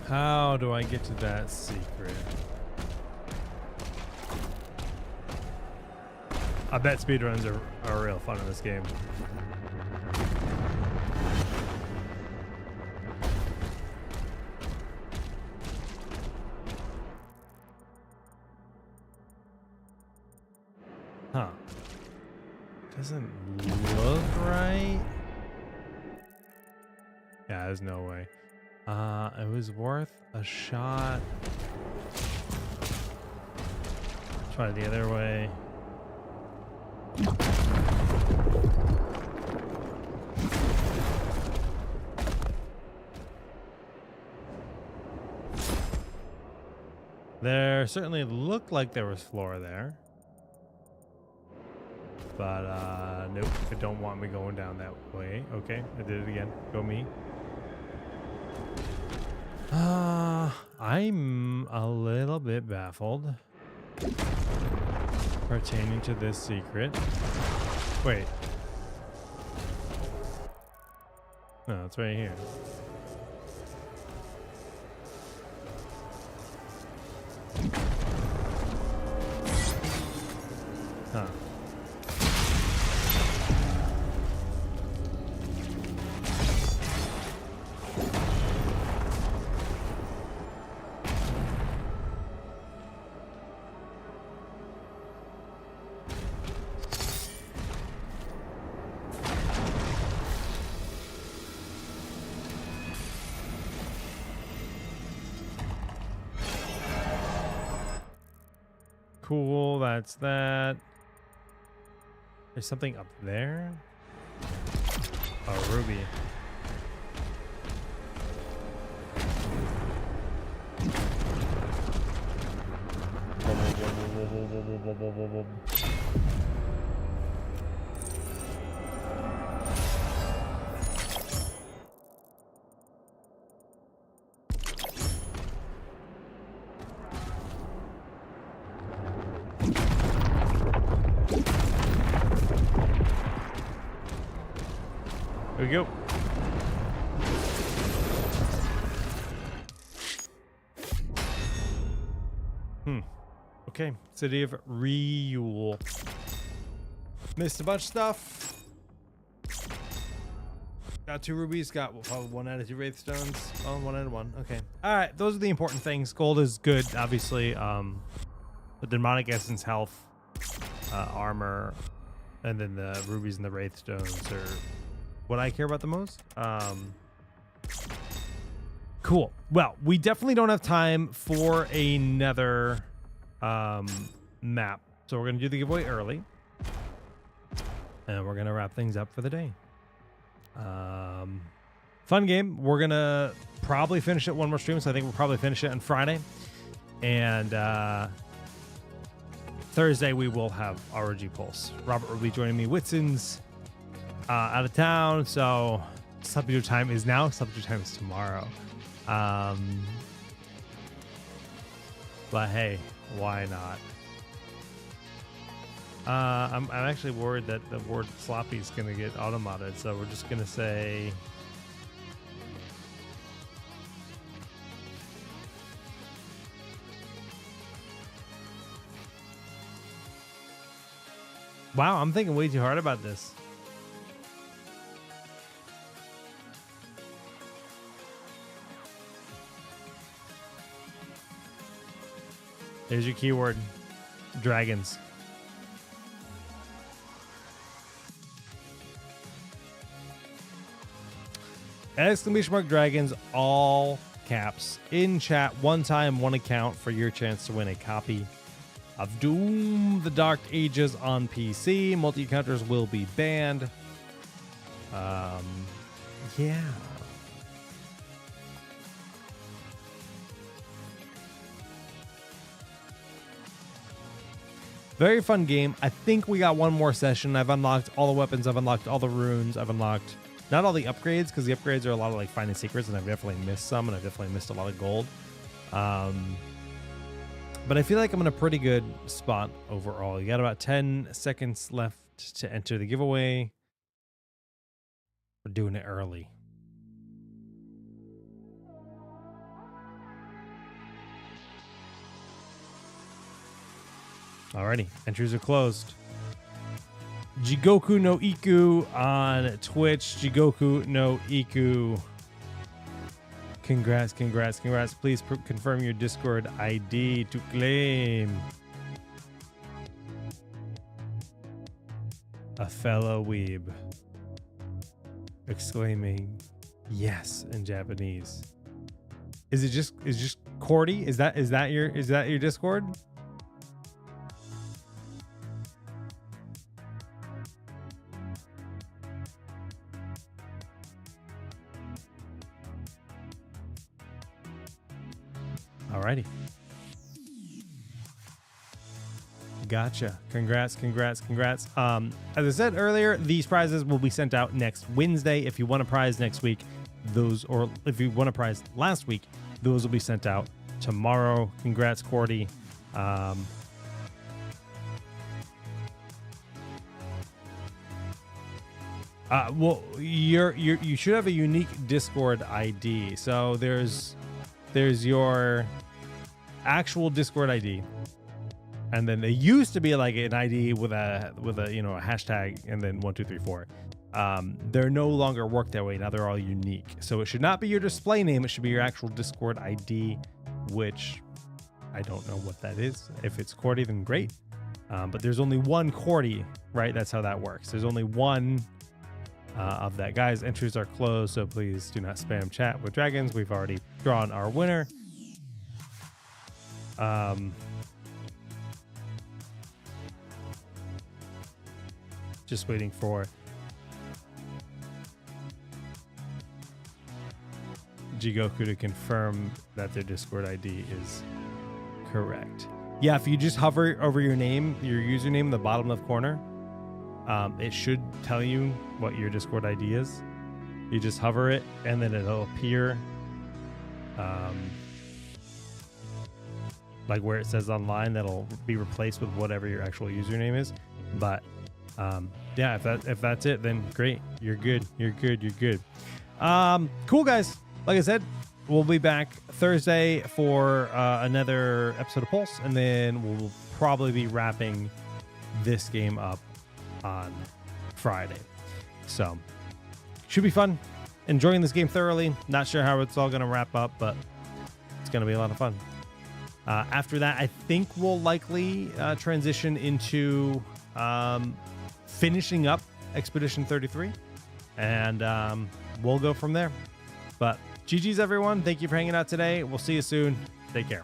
How do I get to that secret? I bet speedruns are real fun in this game. Huh. Doesn't look right. Yeah, there's no way. It was worth a shot. Try it the other way. There certainly looked like there was floor there. But, nope, it don't want me going down that way. Okay, I did it again. Go me. I'm a little bit baffled pertaining to this secret. Wait. No, it's right here. Huh. Cool, that's that. There's something up there. Oh, ruby. Here we go. Okay, City of Reul. Missed a bunch of stuff. Got 2 rubies. Got probably 1 out of 2 wraith stones. Oh, 1 out of 1. Okay. All right, those are the important things. Gold is good, obviously. The demonic essence, health, armor, and then the rubies and the wraith stones are what I care about the most. Cool. Well, we definitely don't have time for another map, so we're gonna do the giveaway early, and we're gonna wrap things up for the day. Fun game. We're gonna probably finish it one more stream, so I think we'll probably finish it on Friday, and Thursday we will have ROG Pulse. Robert will be joining me. Whitson's out of town, so substitute time is now. Substitute time is tomorrow. But hey, why not? I'm actually worried that the word sloppy is going to get auto-modded, so we're just going to say... Wow, I'm thinking way too hard about this. There's your keyword. Dragons. Exclamation mark dragons, all caps. In chat, one time, one account for your chance to win a copy of Doom the Dark Ages on PC. Multi-counters will be banned. Yeah. Very fun game. I think we got one more session. I've unlocked all the weapons. I've unlocked all the runes. I've unlocked not all the upgrades, because the upgrades are a lot of like finding secrets, and I've definitely missed some, and I've definitely missed a lot of gold. But I feel like I'm in a pretty good spot overall. You got about 10 seconds left to enter the giveaway. We're doing it early. Alrighty, entries are closed. Jigoku no Iku on Twitch. Jigoku no Iku. Congrats, congrats, congrats. Please confirm your Discord ID to claim a fellow weeb. Exclaiming yes in Japanese. Is just Cordy? Is that your Discord? Alrighty. Gotcha. Congrats, congrats, congrats. As I said earlier, these prizes will be sent out next Wednesday. If you won a prize next week, or if you won a prize last week, those will be sent out tomorrow. Congrats, Cordy. Well, you should have a unique Discord ID. So there's your actual Discord ID, and then they used to be like an ID with a a hashtag and then 1234. They're no longer work that way. Now they're all unique. So it should not be your display name. It should be your actual Discord ID, which I don't know what that is. If it's Cordy, then great. But there's only one Cordy, right? That's how that works. There's only one of that. Guys, entries are closed, so please do not spam chat with dragons. We've already drawn our winner. Just waiting for Jigoku to confirm that their Discord ID is correct. Yeah, if you just hover over your name, your username in the bottom left corner, it should tell you what your Discord ID is. You just hover it, and then it'll appear like where it says online. That'll be replaced with whatever your actual username is. But yeah, if that's it, then great. You're good. You're good. You're good. Cool, guys. Like I said, we'll be back Thursday for another episode of Pulse, and then we'll probably be wrapping this game up on Friday. So should be fun. Enjoying this game thoroughly. Not sure how it's all going to wrap up, but it's going to be a lot of fun. After that, I think we'll likely transition into finishing up Expedition 33, and we'll go from there. But GG's, everyone. Thank you for hanging out today. We'll see you soon. Take care.